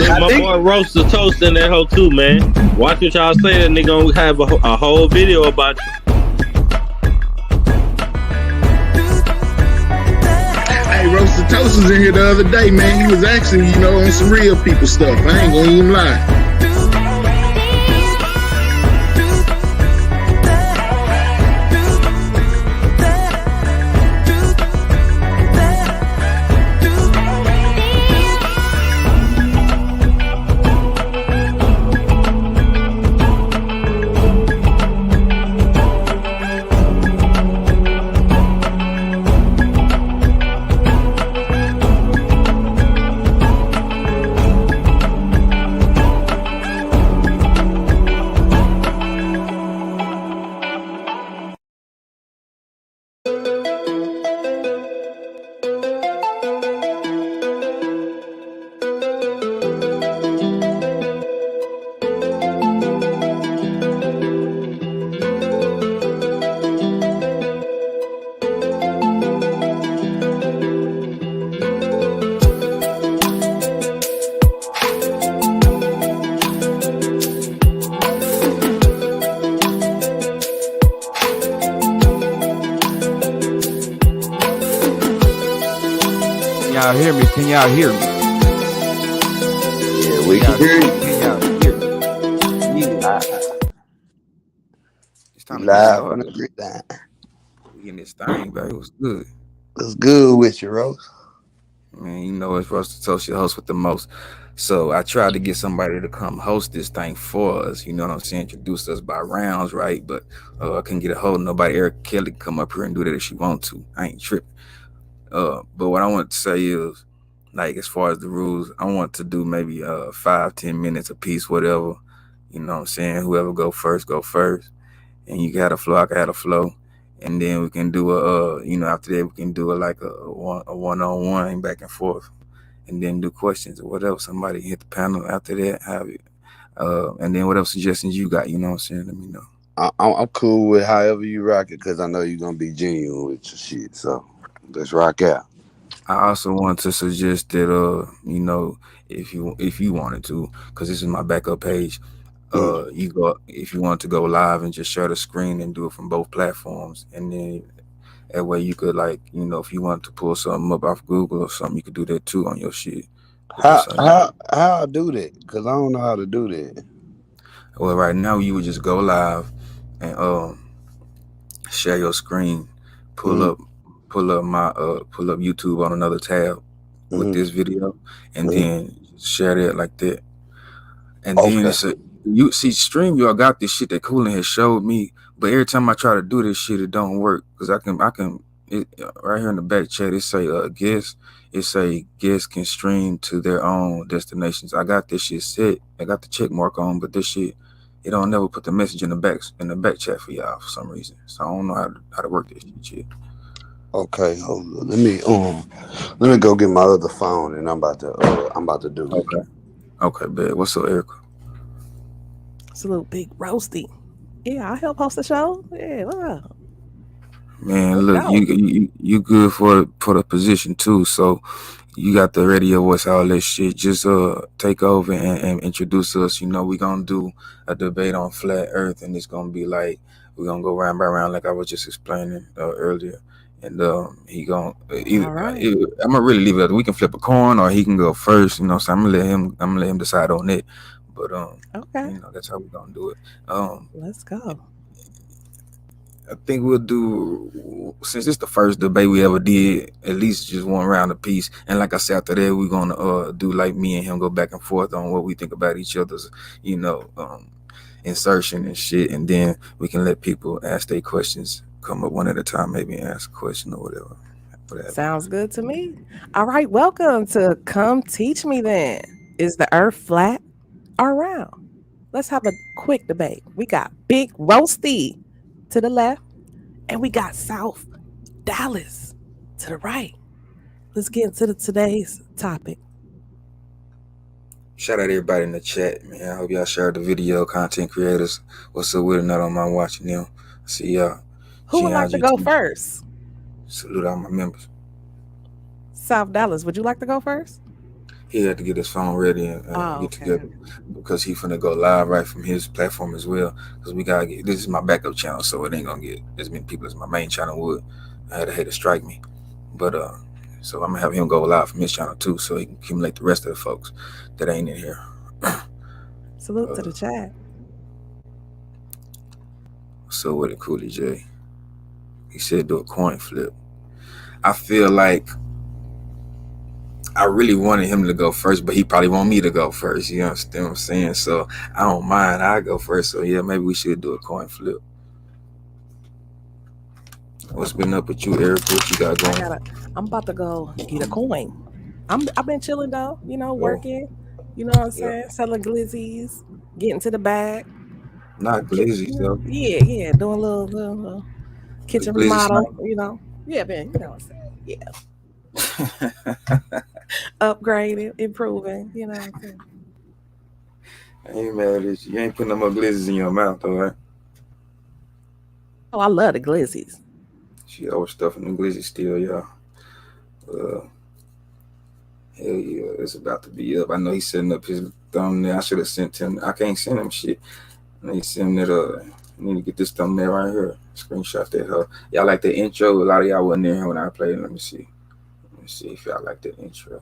my boy Roaster Toast in that hoe too, man. Watch what y'all say. That nigga gonna have a whole video about you. Hey, Roaster Toast was in here the other day, man. He was actually, on some real people stuff. I ain't gonna even lie. Can y'all hear me? Yeah, we can hear you. Can y'all hear me? Yeah. It's time to get started. We getting this thing, baby. It was good. What's good with you, Rose? Man, it's Roaster Toast, your host with the most. So I tried to get somebody to come host this thing for us. You know what I'm saying? Introduce us by rounds, right? But I couldn't get a hold of nobody. Eric Kelly come up here and do that if she want to. I ain't tripping. But what I want to say is, like, as far as the rules, I want to do maybe 5-10 minutes a piece, whatever. You know what I'm saying? Whoever go first. And you got a flow, I got a flow. And then we can do after that we can do a one-on-one back and forth. And then do questions or whatever. Somebody hit the panel after that, have it. And then whatever suggestions you got, you know what I'm saying? Let me know. I'm cool with however you rock it, because I know you're going to be genuine with your shit. So let's rock out. I also want to suggest that if you wanted to, because this is my backup page, you go, if you want to go live and just share the screen and do it from both platforms, and then that way you could, like, if you want to pull something up off Google or something, you could do that too on your shit. How I do that? Because I don't know how to do that. Well, right now you would just go live and share your screen, pull up YouTube on another tab with this video, and then share that like that. And then it's you see, StreamYard got this shit that Coolin has showed me, but every time I try to do this shit, it don't work, because I can right here in the back chat it say guests can stream to their own destinations. I got this shit set. I got the check mark on, but this shit, it don't never put the message in the back chat for y'all for some reason. So I don't know how to work this shit. Okay, hold on. Let me go get my other phone, and I'm about to do it. Okay, bet. What's up, Erica? Salute, big roasty. Yeah, I help host the show. Yeah, wow. Man, look, you good for the position too. So you got the radio voice, all that shit. Just take over and introduce us. We gonna do a debate on flat Earth, and it's gonna be like we're gonna go round by round, like I was just explaining earlier. And he gonna either I'm gonna really leave it up. We can flip a coin, or he can go first. So I'm gonna let him decide on it. But okay, that's how we're gonna do it. Let's go. I think we'll do, since it's the first debate we ever did, at least just one round apiece. And like I said, after that, we're gonna do like me and him, go back and forth on what we think about each other's, insertion and shit. And then we can let people ask their questions, come up one at a time, maybe ask a question or whatever. Sounds good to me. All right, welcome to Come Teach Me Then. Is the Earth flat or round? Let's have a quick debate. We got Big Roasty to the left, and we got South Dallas to the right. Let's get into today's topic. Shout out everybody in the chat, man. I hope y'all shared the video, content creators. What's up with it? Not on my watching them. See y'all. Who would like to go first? Salute all my members. South Dallas, would you like to go first? He had to get his phone ready and Oh, get okay. together because he finna go live right from his platform as well. Because we gotta get, this is my backup channel, so it ain't gonna get as many people as my main channel would. I had a hater strike me, but so I'm gonna have him go live from his channel too, so he can accumulate the rest of the folks that ain't in here. Salute to the chat. So with it, Coolie J, he said do a coin flip. I feel like I really wanted him to go first, but he probably want me to go first. You understand what I'm saying? So I don't mind. I go first. So yeah, maybe we should do a coin flip. What's been up with you, Eric? What you got going? I'm about to go get a coin. I've been chilling though, working. You know what I'm saying? Selling glizzies, getting to the bag. Not glizzies though. Yeah, doing a little kitchen remodel. Yeah, man. You know what I'm saying? Yeah. Upgrading, improving. You know what I'm saying? I ain't mad at you. You ain't putting no more glizzies in your mouth though, right? Oh, I love the glizzies. She overstuffing the glizzies still, y'all. Hell yeah, it's about to be up. I know he's setting up his thumbnail. I should have sent him. I can't send him shit. I need to send it. I need to get this thumbnail right here. Screenshot that. Y'all like the intro? A lot of y'all wasn't there when I played. Let me see. Let me see if y'all like the intro.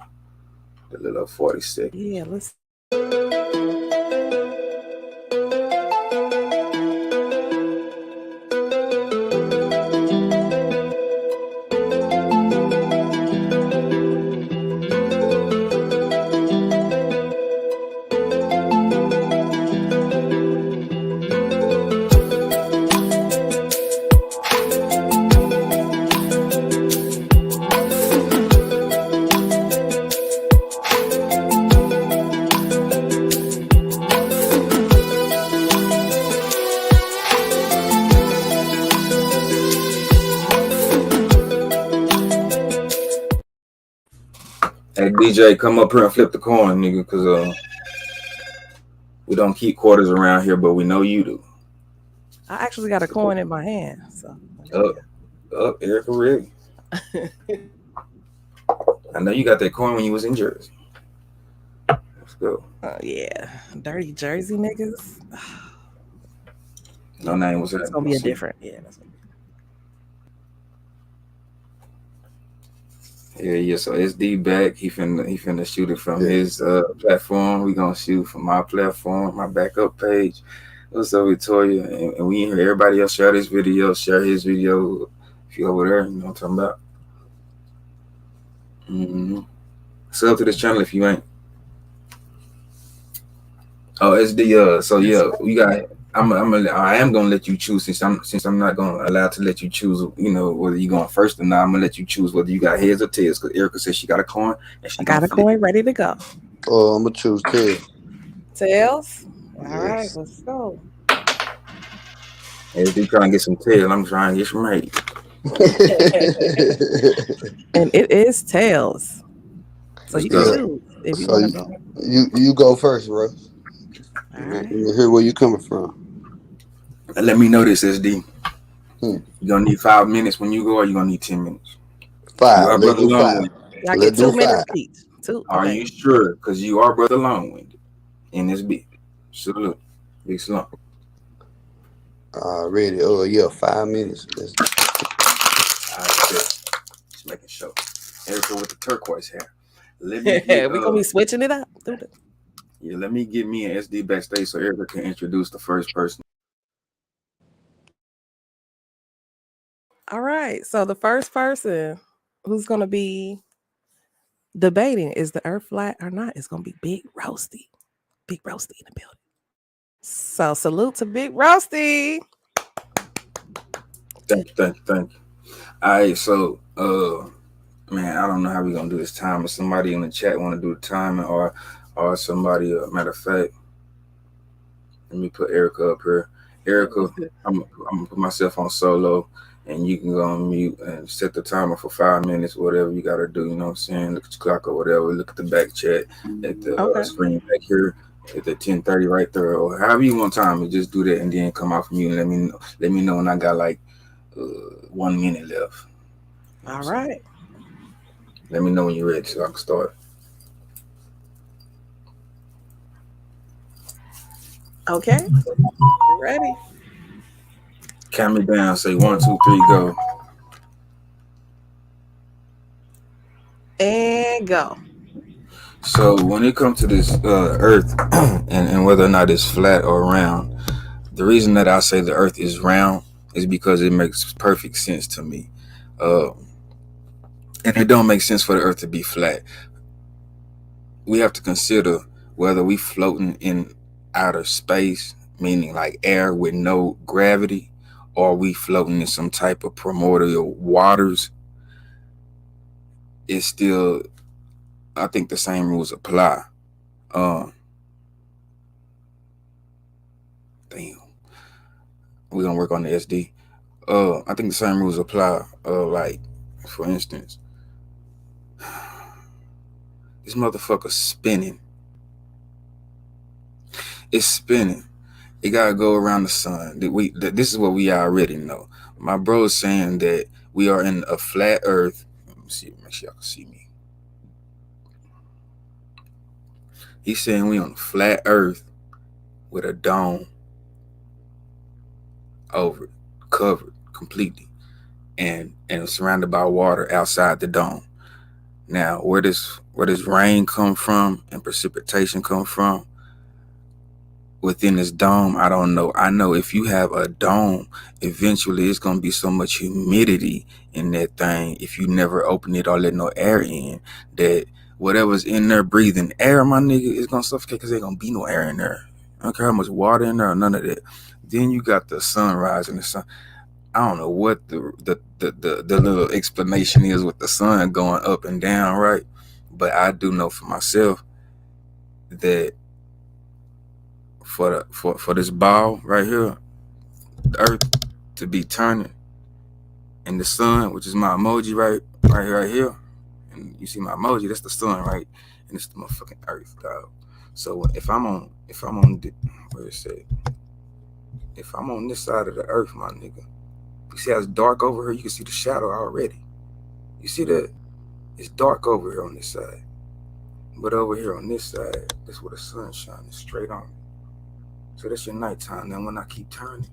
The little 40 seconds. Yeah, let's. Hey DJ, come up here and flip the coin, nigga, because we don't keep quarters around here, but we know you do. I actually got a coin in my hand, so. Up, Erica Rigg. I know you got that coin when you was in Jersey. Let's go. Oh yeah, dirty Jersey niggas. No name was that. It's gonna be a different. Yeah, that's gonna be. Yeah. So SD back. He finna shoot it from his platform. We gonna shoot from my platform, my backup page. What's up, Victoria? And we in here. Everybody else share this video. Share his video. If you over there, you know what I'm talking about. Sub to this channel if you ain't. Oh, SD. So yeah, we got. I am gonna let you choose since I'm not gonna allow to let you choose. Whether you going first or not. I'm gonna let you choose whether you got heads or tails. Because Erica says she got a coin and she got a coin ready to go. Oh, I'm gonna choose tails. Tails. All right, let's go. SD trying to get some tails. I'm trying to get some hate. And it is tails. So you can choose if you want to go. You go first, bro. All right. Let me hear where you coming from. Let me know this, SD. You gonna need 5 minutes when you go, or you gonna need 10 minutes? 5. Let's do 5. Y'all get 2 minutes each. Are you sure? Because you are brother long-winded in this bit. Salute. Big slump. Ready? Oh yeah, 5 minutes. Just making sure. Erica with the turquoise hair. We're gonna be switching it up. Yeah, let me get me an SD backstage so Erica can introduce the first person. All right. So the first person who's gonna be debating is the earth flat or not is gonna be Big Roasty. Big Roasty in the building. So salute to Big Roasty. Thank you. All right, so man, I don't know how we're gonna do this time. If somebody in the chat want to do the timing or somebody, matter of fact, let me put Erica up here. Erica, I'm gonna put myself on solo and you can go on mute and set the timer for 5 minutes, whatever you gotta do, you know what I'm saying? Look at your clock or whatever, look at the back chat at the screen back here at the 10:30 right there, or however you want time it, just do that and then come off mute and let me know when I got like 1 minute left. All right. Let me know when you're ready so I can start. Okay, ready Count me down. Say 1, 2, 3, go. and go. So when it comes to this Earth and whether or not it's flat or round, the reason that I say the Earth is round is because it makes perfect sense to me, uh, and it don't make sense for the Earth to be flat. We have to consider whether we floating in outer space, meaning like air with no gravity, or we floating in some type of primordial waters. It's still, I think the same rules apply. Uh, Damn, we're gonna work on the SD. I think the same rules apply. Like, for instance, this motherfucker's spinning. It's spinning. It gotta go around the sun. This is what we already know. My bro is saying that we are in a flat Earth. Let me see. Make sure y'all can see me. He's saying we on a flat Earth with a dome over it, covered completely, and surrounded by water outside the dome. Now, where does rain come from and precipitation come from within this dome? I don't know. I know if you have a dome, eventually it's gonna be so much humidity in that thing if you never open it or let no air in, that whatever's in there breathing air, my nigga, is gonna suffocate because there ain't gonna be no air in there. I don't care how much water in there or none of that. Then you got the sunrise and the sun. I don't know what the little explanation is with the sun going up and down, right? But I do know for myself that for this ball right here, the Earth to be turning, and the sun, which is my emoji right here, and you see my emoji, that's the sun, right? And it's the motherfucking Earth, dog. So if I'm on where is it? If I'm on this side of the Earth, my nigga, you see how it's dark over here? You can see the shadow already. You see that? It's dark over here on this side. But over here on this side, that's where the sun's shining straight on me. So that's your nighttime. Now when I keep turning,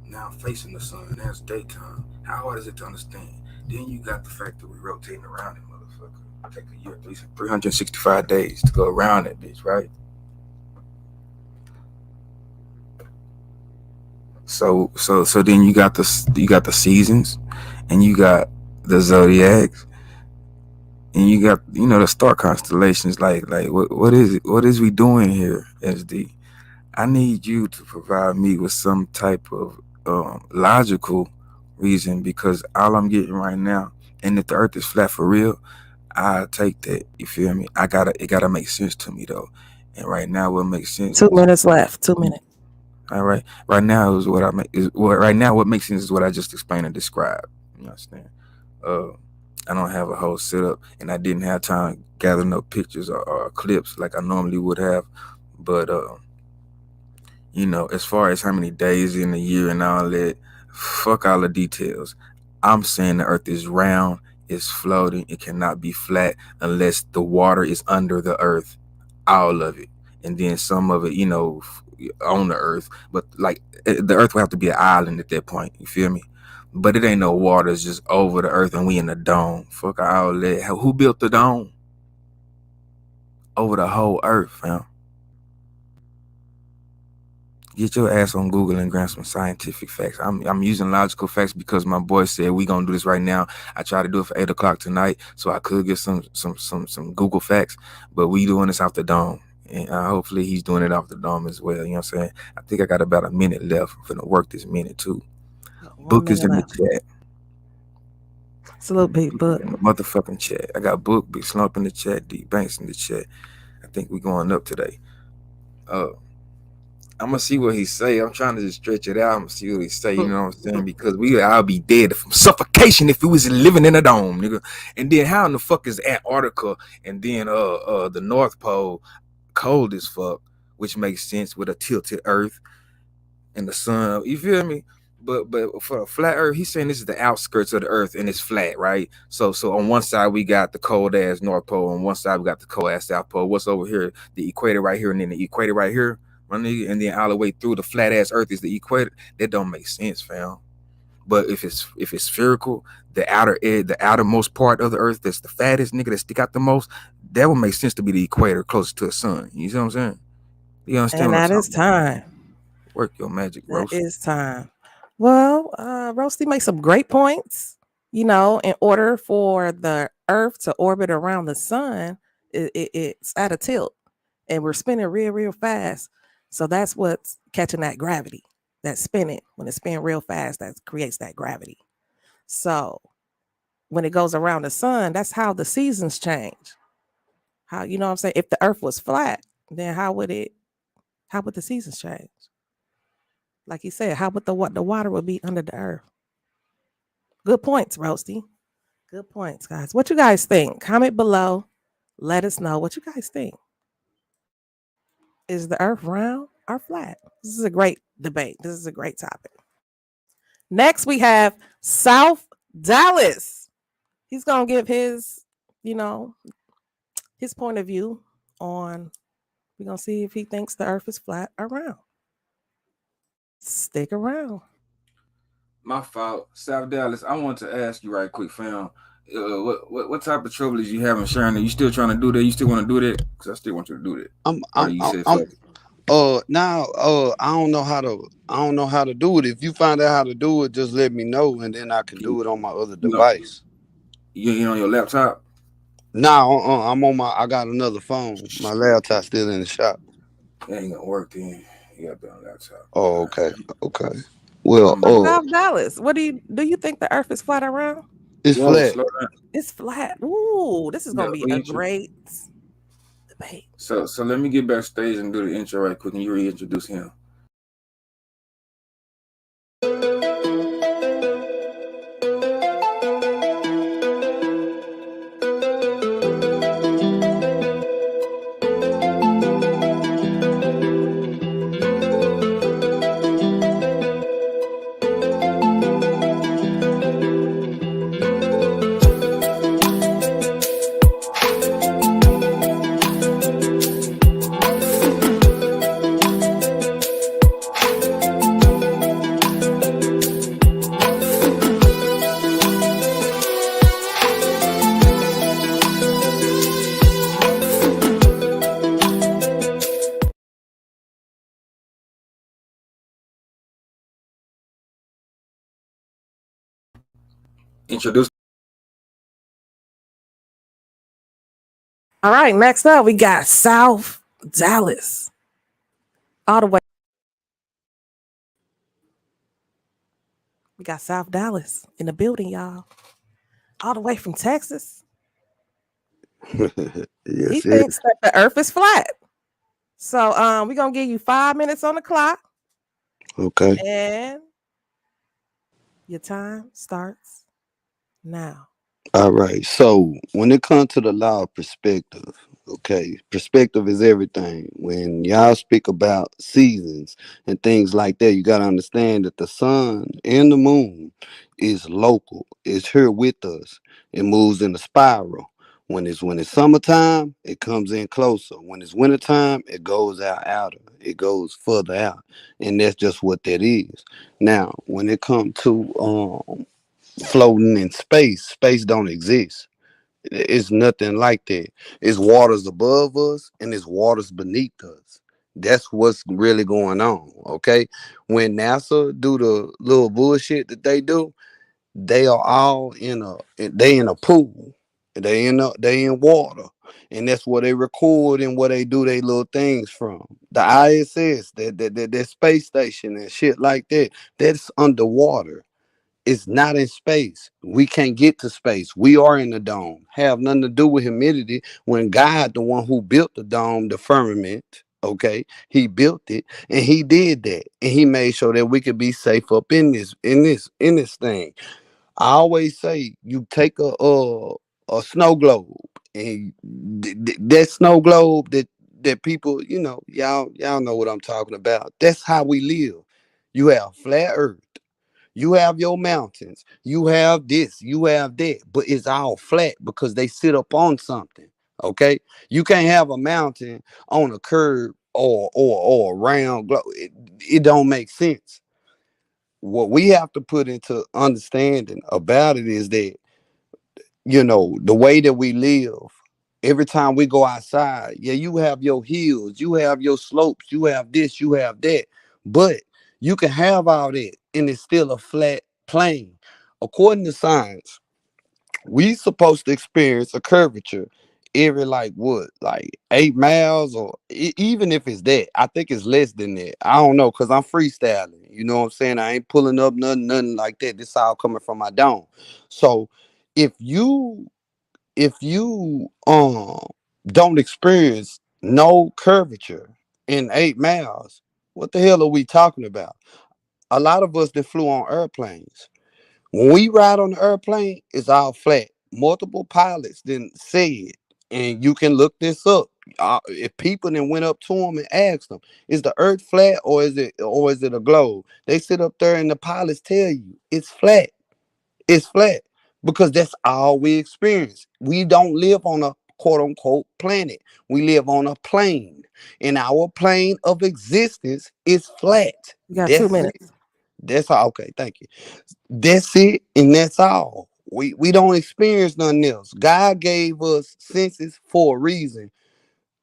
now I'm facing the sun. Now it's daytime. How hard is it to understand? Then you got the fact that we're rotating around it, motherfucker. It take a year, at least 365 days to go around that bitch, right? So then you got the seasons, and you got the zodiacs, and you got the star constellations. Like what is it? What is we doing here, SD? I need you to provide me with some type of logical reason, because all I'm getting right now, and if the Earth is flat for real, I take that. You feel me? It gotta make sense to me though, and right now what makes sense. 2 minutes left. 2 minutes. All right. Right now is what I make is what right now what makes sense is what I just explained and described. You understand? Uh, I don't have a whole setup, and I didn't have time to gather no pictures or clips like I normally would have. But as far as how many days in the year and all that, fuck all the details. I'm saying the Earth is round, it's floating, it cannot be flat unless the water is under the Earth, all of it, and then some of it, on the Earth. But like the Earth will have to be an island at that point. You feel me? But it ain't no water. It's just over the Earth, and we in the dome. Fuck all that. Who built the dome? Over the whole Earth, fam. Get your ass on Google and grab some scientific facts. I'm using logical facts because my boy said we gonna do this right now. I tried to do it for 8 o'clock tonight, so I could get some Google facts, but we doing this off the dome, and hopefully he's doing it off the dome as well. You know what I'm saying? I think I got about a minute left. I'm finna work this minute too. Book is in the chat. It's a little big book. In the motherfucking chat. I got Book, Big Slump in the chat, D Banks in the chat. I think we going up today. I'm gonna see what he say. I'm trying to just stretch it out. I'm gonna see what he say. You know what I'm saying? Because I'll be dead from suffocation if we was living in a dome, nigga. And then how in the fuck is Antarctica and then the North Pole cold as fuck, which makes sense with a tilted Earth and the sun. You feel me? but for a flat Earth, he's saying this is the outskirts of the Earth and it's flat, right? So on one side we got the cold ass North Pole, on one side we got the cold ass South Pole. What's over here? The equator right here, and then the equator right here, running, and then all the way through the flat ass Earth is the equator. That don't make sense, fam. But if it's spherical, the outer edge, the outermost part of the Earth that's the fattest nigga that stick out the most, that would make sense to be the equator closest to the sun. You see what I'm saying? You understand And what I'm that is talking about? time. Work your magic, That roast. is time. Well, Roasty makes some great points. In order for the Earth to orbit around the sun, it's at a tilt, and we're spinning real, real fast. So that's what's catching that gravity, that spinning. When it's spinning real fast, that creates that gravity. So when it goes around the sun, that's how the seasons change. How what I'm saying? If the Earth was flat, then How would the seasons change? Like you said, how would the water would be under the earth? Good points, Roasty. Good points, guys. What you guys think? Comment below. Let us know what you guys think. Is the earth round or flat? This is a great debate. This is a great topic. Next, we have South Dallas. He's gonna give you know, his point of view on. We're gonna see if he thinks the earth is flat or round. Stick around. My fault, South Dallas. I want to ask you right quick, fam. What type of trouble is you having sharing that? You still trying to do that? You still want to do that? Because I still want you to do that. I'm Or I'm you I'm, said I'm fuck it. now I don't know how to do it. If you find out how to do it, just let me know and then I can Can, do it on my other no, device. you on your laptop? Now I got another phone. My laptop's still in the shop. That ain't gonna work then. You got to be on laptop. Oh, okay. Okay. Well, I'm South Dallas. What do you think the earth is flat or round? it's Whoa, flat. slow down. It's flat. Ooh, this is Yeah, gonna be we a intro. great debate. So let me get backstage and do the intro right quick, and you reintroduce him. Introduce. All right, next up we got South Dallas. All the way. We got South Dallas in the building, y'all. All the way from Texas. He Yes, thinks that the earth is flat. So we're gonna give you 5 minutes on the clock, okay. and your time starts now. All right. So when it comes to the law of perspective, okay, perspective is everything. When y'all speak about seasons and things like that, you gotta understand that the sun and the moon is local. It's here with us. It moves in a spiral. When it's summertime, it comes in closer. When it's wintertime, it goes out outer. It goes further out. And that's just what that is. Now, when it comes to floating in space. Space don't exist. It's nothing like that. It's waters above us and it's waters beneath us. That's what's really going on. Okay. When NASA do the little bullshit that they do, they are all in a pool. They in water. And that's where they record and where they do their little things from. The ISS, that space station and shit like that, that's underwater. It's not in space. We can't get to space. We are in the dome. Have nothing to do with humidity. When God, the one who built the dome, the firmament, okay, he built it and he did that. And he made sure that we could be safe up in this thing. I always say you take a snow globe and that snow globe that people, y'all know what I'm talking about. That's how we live. You have flat earth. You have your mountains, you have this, you have that, but it's all flat because they sit up on something. Okay, you can't have a mountain on a curve or a round globe. It don't make sense. What we have to put into understanding about it is that, the way that we live, every time we go outside, yeah, you have your hills, you have your slopes, you have this, you have that, but you can have all that and it's still a flat plane. According to science, we supposed to experience a curvature every like 8 miles, or even if it's that, I think it's less than that. I don't know, because I'm freestyling, you know what I'm saying? I ain't pulling up nothing like that. This all coming from my dome. So if you don't experience no curvature in 8 miles, what the hell are we talking about? A lot of us that flew on airplanes, when we ride on the airplane, it's all flat. Multiple pilots then say it, and you can look this up. If people then went up to them and asked them, "Is the Earth flat or is it a globe?" They sit up there and the pilots tell you it's flat. It's flat because that's all we experience. We don't live on a quote unquote planet. We live on a plane, and our plane of existence is flat. You got two That's it. minutes. That's all. Okay, thank you. That's it, and that's all. We don't experience nothing else. God gave us senses for a reason.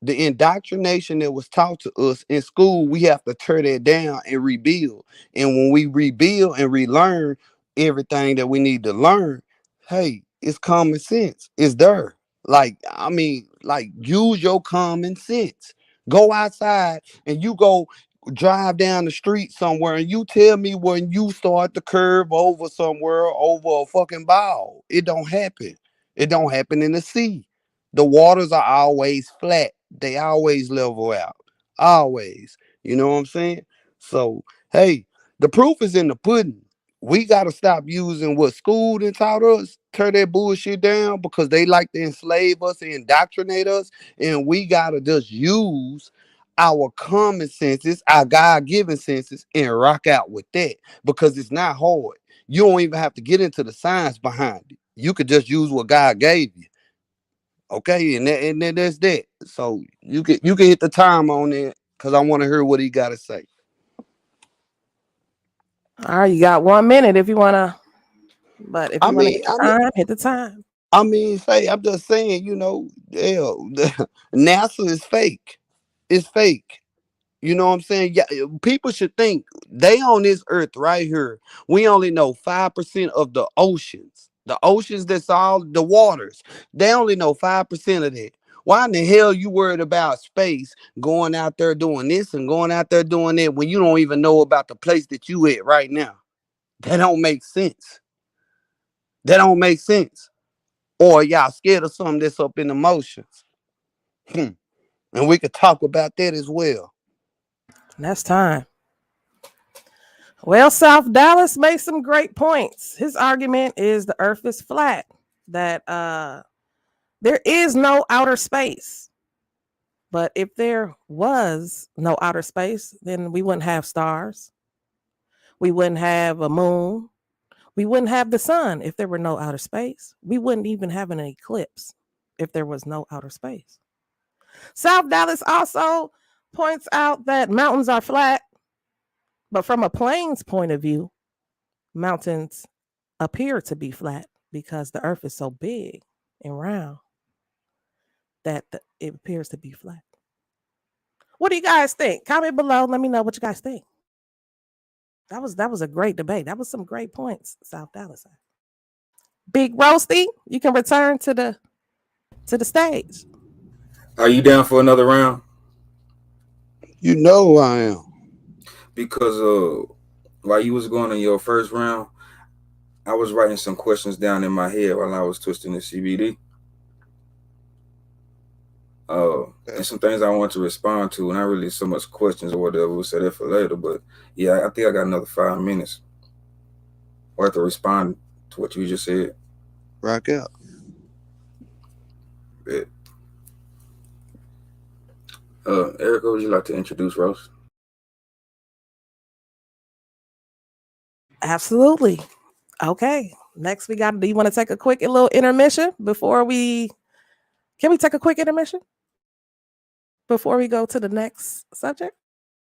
The indoctrination that was taught to us in school, we have to tear that down and rebuild. And when we rebuild and relearn everything that we need to learn, hey, it's common sense. It's there. Like, I mean, like, use your common sense. Go outside and you go drive down the street somewhere and you tell me when you start to curve over somewhere over a fucking ball. It don't happen. It don't happen in the sea. The waters are always flat. They always level out. Always. You know what I'm saying? So, hey, the proof is in the pudding. We got to stop using what school done taught us, tear that bullshit down because they like to enslave us and indoctrinate us. And we got to just use our common senses, our God given senses, and rock out with that because it's not hard. You don't even have to get into the science behind it. You could just use what God gave you. Okay, and then there's that. So you can hit the time on it because I want to hear what he got to say. All right, you got 1 minute if you wanna, but if I you wanna mean, hit the I mean, time, hit the time. I mean, say I'm just saying, hell, NASA is fake. It's fake. You know what I'm saying? Yeah, people should think they on this earth right here. We only know 5% of the oceans. The oceans, that's all the waters. They only know 5% of that. Why in the hell you worried about space going out there doing this and going out there doing that when you don't even know about the place that you at right now? That don't make sense. That don't make sense. Or y'all scared of something that's up in the motions. And we could talk about that as well. And that's time. Well, South Dallas made some great points. His argument is the earth is flat, that there is no outer space. But if there was no outer space, then we wouldn't have stars. We wouldn't have a moon. We wouldn't have the sun if there were no outer space. We wouldn't even have an eclipse if there was no outer space. South Dallas also points out that mountains are flat, but from a plane's point of view, mountains appear to be flat because the earth is so big and round that it appears to be flat. What do you guys think? Comment below. Let me know what you guys think. That was a great debate. That was some great points, South Dallas. Big Roasty, you can return to the stage. Are you down for another round? You know I am. Because while you was going in your first round, I was writing some questions down in my head while I was twisting the CBD. And some things I want to respond to, and not really so much questions or whatever. We'll say that for later. But yeah, I think I got another 5 minutes. Or have to respond to what you just said. Rock out. Yeah. Erica, would you like to introduce Rose? Absolutely. Okay. Next, we got. Do you want to take a quick little intermission before we? Can we take a quick intermission before we go to the next subject?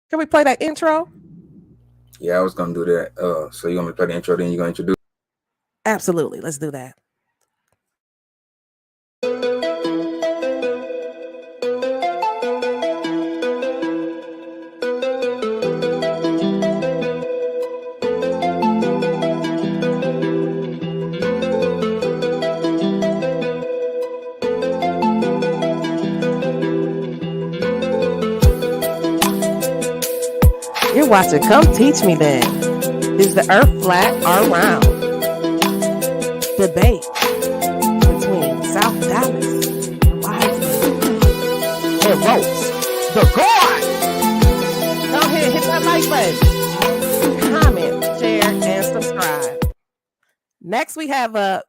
Can we play that intro? Yeah, I was gonna do that. So you want me to play the intro, then you're gonna introduce? Absolutely. Let's do that. You're watching Come Teach Me Then. Is the earth flat or round? Debate between South Dallas and Wiseman. And votes. The God. Go ahead, hit that like button. Comment, share, and subscribe. Next, we have a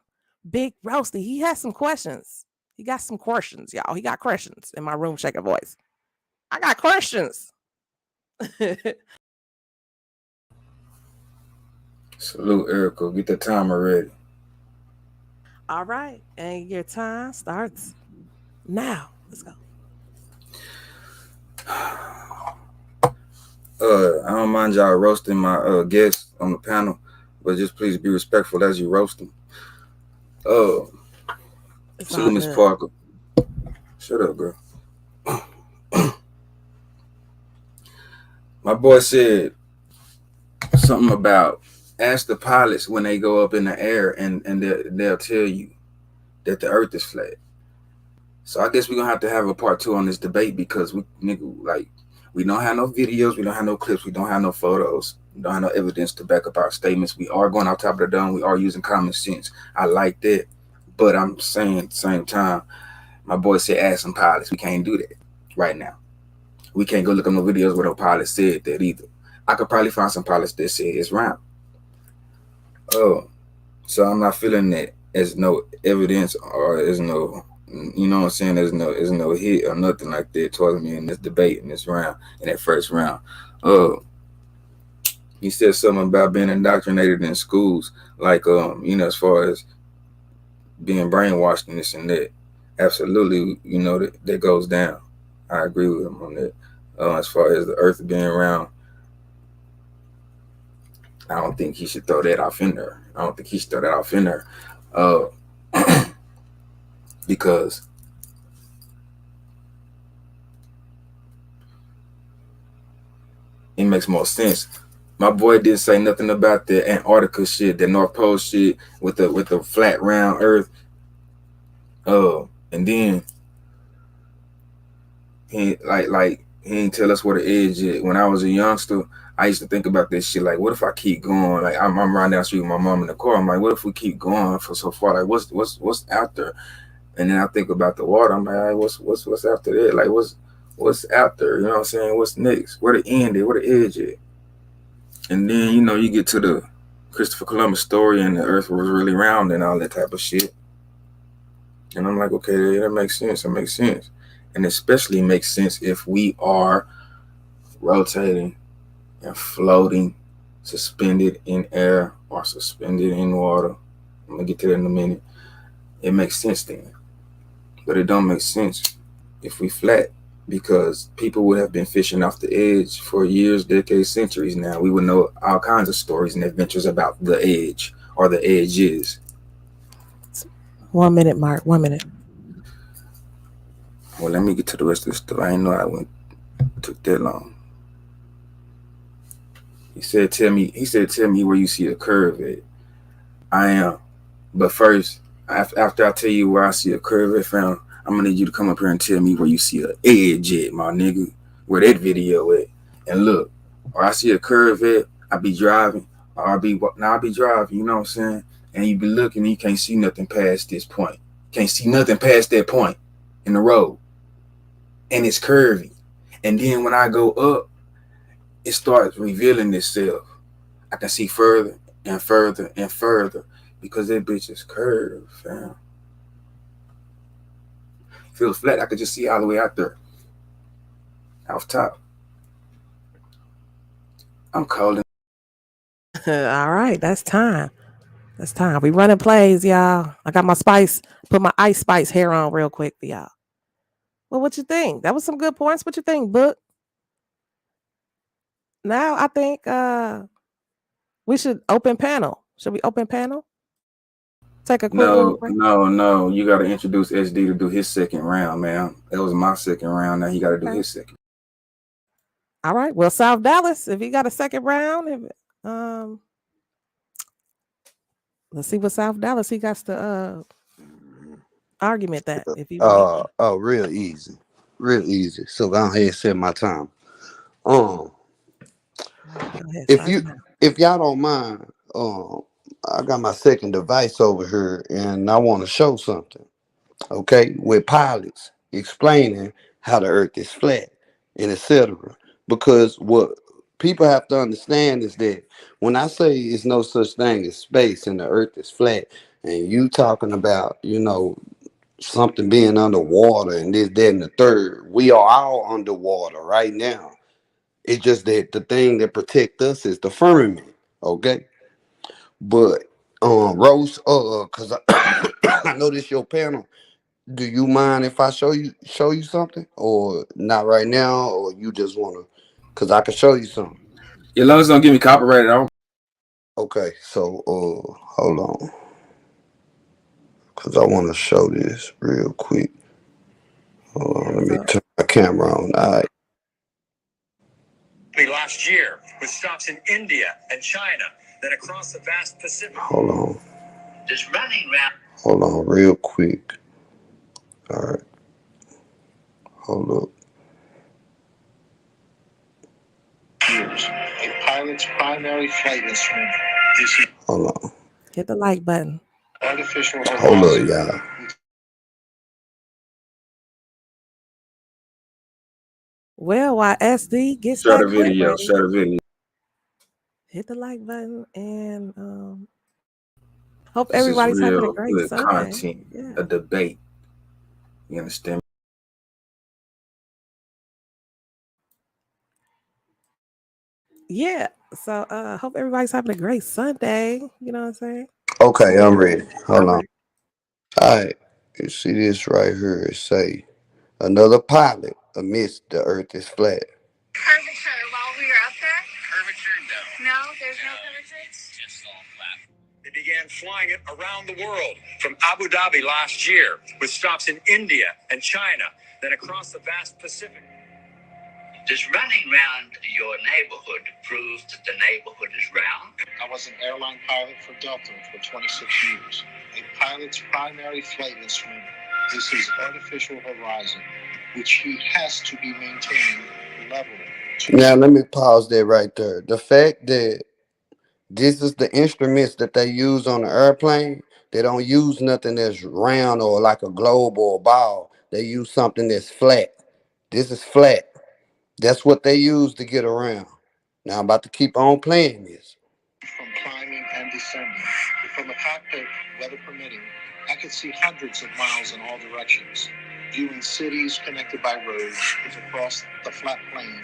Big Roasty. He has some questions. He got some questions, y'all. He got questions in my room shaker voice. I got questions. Salute, Erica. Get the timer ready. All right. And your time starts now. Let's go. I don't mind y'all roasting my guests on the panel, but just please be respectful as you roast them. Salute, Miss Parker. Shut up, girl. My boy said something about ask the pilots when they go up in the air and they'll tell you that the earth is flat. So I guess we're gonna have to have a part 2 on this debate because we don't have no videos, we don't have no clips, we don't have no photos, we don't have no evidence to back up our statements. We are going off top of the dome, we are using common sense. I like that. But I'm saying at the same time, my boy said ask some pilots. We can't do that right now. We can't go look at no videos where no pilot said that either. I could probably find some pilots that said it's round. So I'm not feeling that as no evidence or as no, you know what I'm saying, there's no hit or nothing like that towards me in this debate in this round, in that first round. You said something about being indoctrinated in schools, like as far as being brainwashed and this and that. Absolutely, that goes down. I agree with him on that. As far as the earth being round, I don't think he should throw that off in there. Because it makes more sense. My boy didn't say nothing about the Antarctica shit, the North Pole shit with the flat round earth. And then he didn't tell us where the edge is. When I was a youngster, I used to think about this shit. Like, what if I keep going? Like, I'm riding down the street with my mom in the car. I'm like, what if we keep going for so far? Like, what's out there? And then I think about the water. I'm like, what's after that? Like, what's out there? You know what I'm saying? What's next? Where the end is? Where the edge is? And then you get to the Christopher Columbus story, and the Earth was really round and all that type of shit. And I'm like, okay, that makes sense. It makes sense, and especially makes sense if we are rotating and floating, suspended in air or suspended in water. I'm gonna get to that in a minute. It makes sense then, but it don't make sense if we flat, because people would have been fishing off the edge for years, decades, centuries now. We would know all kinds of stories and adventures about the edge or the edges. 1 minute, Mark. 1 minute. Well, let me get to the rest of the story. I didn't know took that long. He said, tell me where you see a curve at. I am. But first, after I tell you where I see a curve at, fam, I'm going to need you to come up here and tell me where you see an edge at, my nigga. Where that video at. And look, where I see a curve at, I be driving. Or I be driving, you know what I'm saying? And you be looking and you can't see nothing past this point. Can't see nothing past that point in the road. And it's curvy. And then when I go up, it starts revealing itself. I can see further and further and further because that bitch is curved, fam. Feels flat. I could just see all the way out there. Off top. I'm calling. All right, that's time. That's time. We running plays, y'all. I got my spice. Put my ice spice hair on real quick for y'all. Well, what you think? That was some good points. What you think, Book? Now I think we should open panel. Should we open panel? Take a quick little No, break. no, no. You got to introduce SD to do his second round, man. That was my second round. Now he got to do Okay. his second. All right. Well, South Dallas, if you got a second round, let's see what South Dallas he got to argument that if you want. Real easy. Real easy. So go ahead and set my time. Um, All right, go ahead, if start you it now. if y'all don't mind, I got my second device over here and I want to show something. Okay, with pilots explaining how the earth is flat and etc. Because what people have to understand is that when I say it's no such thing as space and the earth is flat, and you talking about, something being underwater and this, that, and the third, we are all underwater right now. It's just that the thing that protect us is the firmament. Okay. But Rose, cause I know this your panel. Do you mind if I show you something, or not right now, or you just wanna? Cause I can show you something. As long as it don't give me copyrighted, I don't. Okay, so hold on, cause I want to show this real quick. Hold on, let me So turn my camera on. All right, last year with stops in India and China, then across the vast Pacific. hold on, Just running around. hold on, real quick. All right, hold up. Years. A pilot's primary flight instrument is Hold on, hit the like button. artificial hold up, horizon. y'all. Well, while SD gets Share the that clip video. ready, Share the video. hit the like button and hope This is everybody's having a real great good Sunday. content. Yeah. A debate. You understand? Yeah. So hope everybody's having a great Sunday. You know what I'm saying? Okay, I'm ready. All Hold on. right. All right, you see this right here? It say another pilot admits the Earth is flat. Curvature while we were up there? Curvature, no. No, there's no curvature? It's just all flat. They began flying it around the world from Abu Dhabi last year with stops in India and China, then across the vast Pacific. Does running around your neighborhood prove that the neighborhood is round? I was an airline pilot for Delta for 26 years. A pilot's primary flight instrument is his artificial horizon, which he has to be maintained level. Now let me pause there right there. The fact that this is the instruments that they use on the airplane, they don't use nothing that's round or like a globe or a ball. They use something that's flat. This is flat. That's what they use to get around. Now I'm about to keep on playing this. From climbing and descending. From the cockpit, weather permitting, I could see hundreds of miles in all directions, viewing cities connected by roads across the flat plain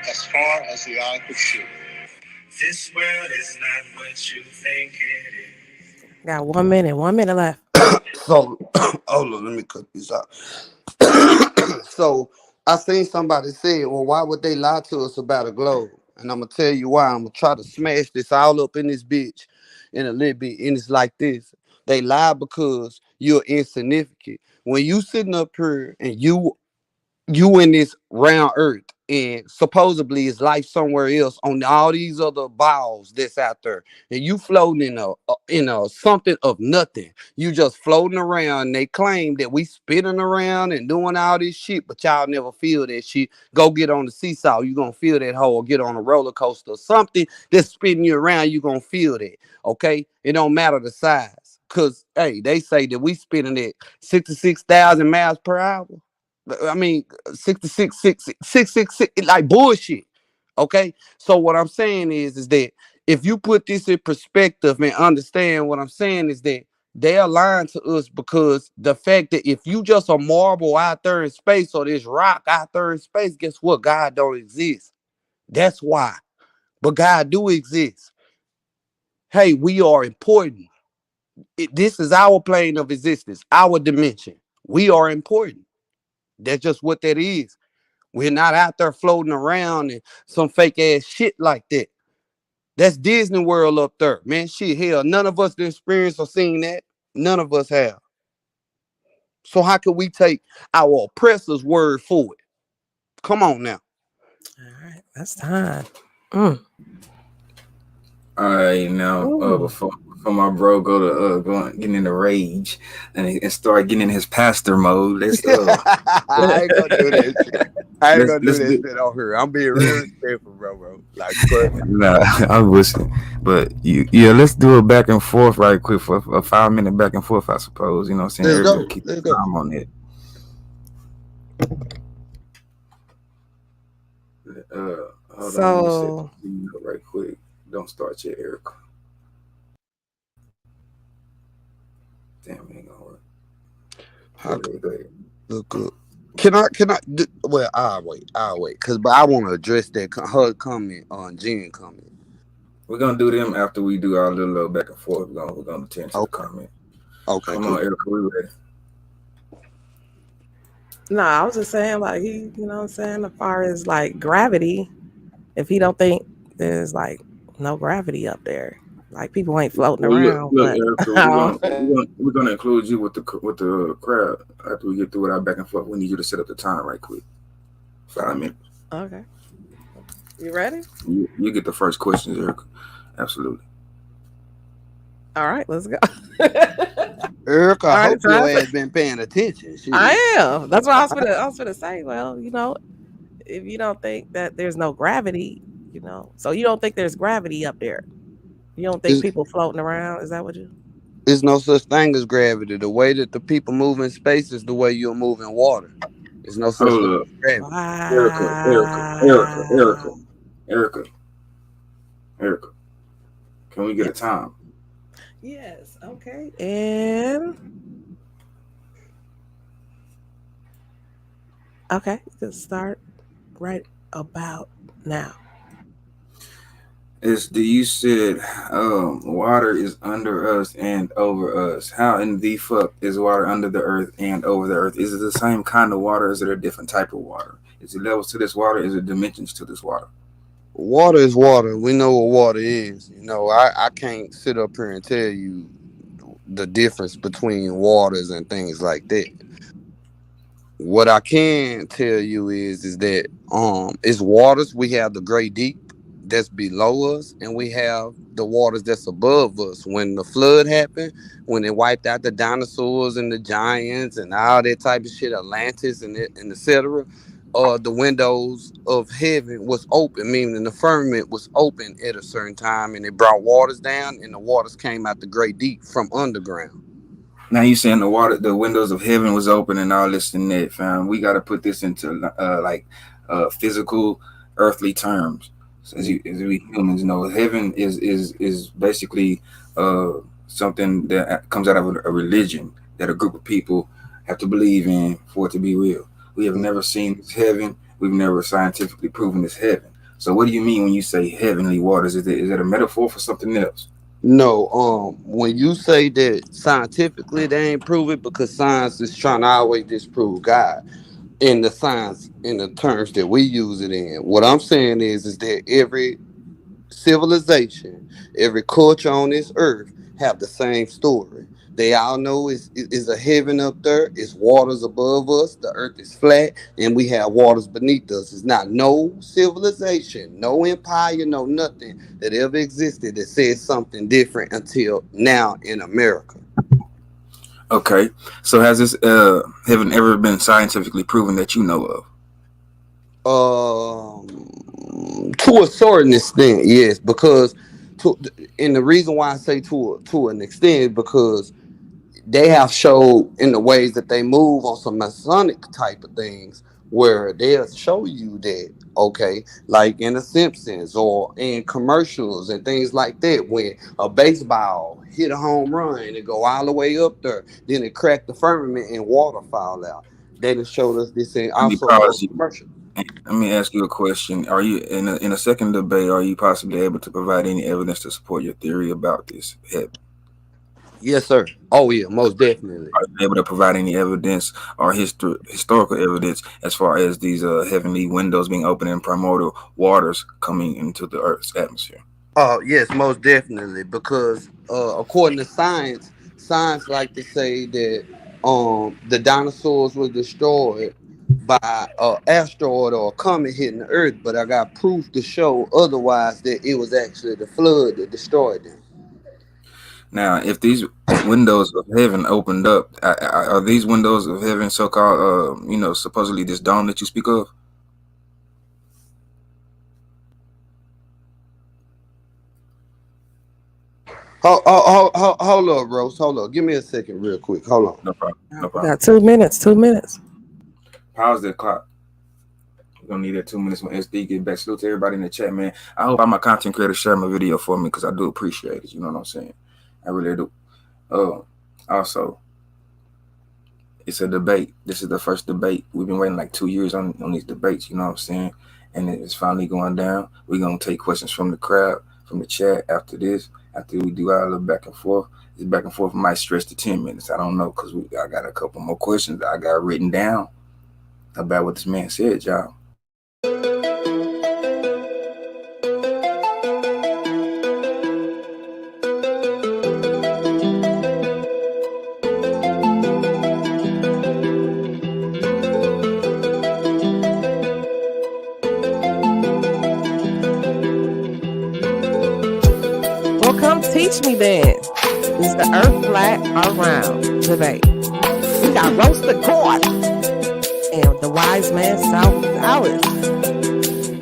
as far as the eye could see. This world is not what you think it is. Got 1 minute left. So hold on, let me cut this out. So I seen somebody say, well, why would they lie to us about a globe? And I'm gonna tell you why. I'm gonna try to smash this all up in this bitch in a little bit. And it's like this. They lie because you're insignificant. When you sitting up here and you in this round earth and supposedly it's life somewhere else on all these other balls that's out there, and you floating in a something of nothing. You just floating around, and they claim that we spinning around and doing all this shit, but y'all never feel that shit. Go get on the seesaw, you gonna feel that hole. Or get on a roller coaster or something that's spinning you around, you gonna feel that. Okay, it don't matter the size, cause hey, they say that we spinning at 66,000 miles per hour. I mean, 66, 666, like bullshit. Okay. So what I'm saying is that if you put this in perspective and understand what I'm saying is that they are lying to us because the fact that if you just a marble out there in space or this rock out there in space, guess what? God don't exist. That's why. But God do exist. Hey, we are important. This is our plane of existence, our dimension. We are important. That's just what that is. We're not out there floating around and some fake ass shit like that. That's Disney World up there, man. Shit, hell, none of us experienced or seen that. None of us have. So how can we take our oppressor's word for it? Come on now. All right, that's time. Mm. All right, now Ooh. before my bro go getting in the rage and start getting in his pastor mode, let's I ain't gonna do that shit. I ain't gonna do let's that do. shit on here. I'm being real respectful, bro. Like, trust me. Nah, I'm listening, but let's do a back and forth right quick for a 5 minute back and forth, I suppose. You know what I'm saying? Let's Everybody go. keep Let's go. time on it. Hold on, let me set So the video up right quick. Don't start yet, Eric. Damn, it ain't gonna work. How Go ahead. look good? Can I well, I'll wait. But I want to address that her comment on Jen comment. We're gonna do them after we do our little back and forth. We're gonna attend to the Okay. comment. Okay, Come cool. on, Eric, we ready? no, I was just saying, like, he, you know what I'm saying, as far as like gravity, if he don't think there's like no gravity up there, like people ain't floating Well, around, look, but Erica, we're gonna include you with the crowd after we get through with our back and forth. We need you to set up the time right quick. 5 minutes. okay, you ready? You get the first questions, Erica. Absolutely. All right, let's go. Eric, I All right, hope your time. ass been paying attention. Shit. I am. That's what I was gonna say. Well, you know, if you don't think that there's no gravity, you know, so you don't think there's gravity up there. You don't think It's, people floating around? Is that what you? it's no such thing as gravity. The way that the people move in space is the way you'll move in water. There's no such thing Hold up, as gravity. Erica, Erica, Erica, Erica, Wow. Erica, Erica. Can we get a time? Yes. Okay. And okay, let's start right about now. Is do you said water is under us and over us? How in the fuck is water under the earth and over the earth? Is it the same kind of water? Is it a different type of water? Is it levels to this water? Is it dimensions to this water? Water is water. We know what water is. You know, I can't sit up here and tell you the difference between waters and things like that. What I can tell you is that it's waters. We have the great deep that's below us, and we have the waters that's above us. When the flood happened, when it wiped out the dinosaurs and the giants and all that type of shit, Atlantis and etc. The windows of heaven was open, meaning the firmament was open at a certain time, and it brought waters down, and the waters came out the great deep from underground. Now you saying the water, the windows of heaven was open and all this and that, fam. We got to put this into physical, earthly terms. So as we humans know, heaven is basically something that comes out of a religion that a group of people have to believe in for it to be real. We have never seen this heaven. We've never scientifically proven this heaven. So what do you mean when you say heavenly waters? Is it a metaphor for something else? No, when you say that scientifically they ain't prove it because science is trying to always disprove God in the science in the terms that we use it in. What I'm saying is that every civilization, every culture on this earth have the same story. They all know is a heaven up there, it's waters above us, the earth is flat, and we have waters beneath us. It's not no civilization, no empire, no nothing that ever existed that says something different until now in America. Okay, so has this heaven ever been scientifically proven that you know of? To a certain extent, yes, because to, and the reason why I say to an extent is because they have showed in the ways that they move on some Masonic type of things where they'll show you that, okay, like in the Simpsons or in commercials and things like that, when a baseball hit a home run and it go all the way up there, then it cracked the firmament and water fall out. They done showed us this in Let me also pause you. commercial. Let me ask you a question. Are you in a second debate? Are you possibly able to provide any evidence to support your theory about this heaven? Yes, sir. Oh yeah, most definitely. Are you able to provide any evidence or historical evidence as far as these heavenly windows being opened and primordial waters coming into the Earth's atmosphere? Yes, most definitely. Because according to science like to say that the dinosaurs were destroyed by an asteroid or a comet hitting the Earth, but I got proof to show otherwise that it was actually the flood that destroyed them. Now, if these windows of heaven opened up, are these windows of heaven so-called, supposedly this dome that you speak of? Hold up, Rose. Hold up. Give me a second, real quick. Hold on. No problem. No We problem. got 2 minutes. 2 minutes. Pause the clock. We're gonna need that 2 minutes when SD get back. Salute to everybody in the chat, man. I hope all my content creators share my video for me because I do appreciate it. You know what I'm saying? I really do. Also, it's a debate. This is the first debate. We've been waiting like 2 years on these debates. You know what I'm saying? And it's finally going down. We're gonna take questions from the crowd, from the chat after this. After we do our little back and forth, this back and forth might stretch to 10 minutes. I don't know because I got a couple more questions that I got written down about what this man said, y'all. Well, come teach me then. Is the Earth flat or round? Debate. We got roasted corn and the wise man South Alice.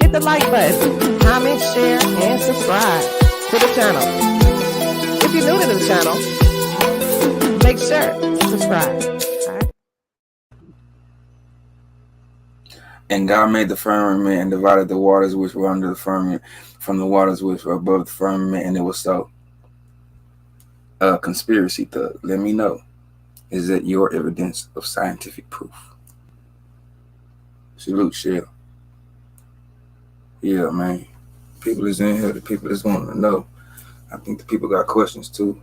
Hit the like button, comment, share, and subscribe to the channel. If you're new to the channel, make sure to subscribe. All right? And God made the firmament and divided the waters which were under the firmament from the waters which were above the firmament, and it was so. Conspiracy thug, let me know. Is that your evidence of scientific proof? Salute, Shell. Yeah, man. People is in here. The people is wanting to know. I think the people got questions too.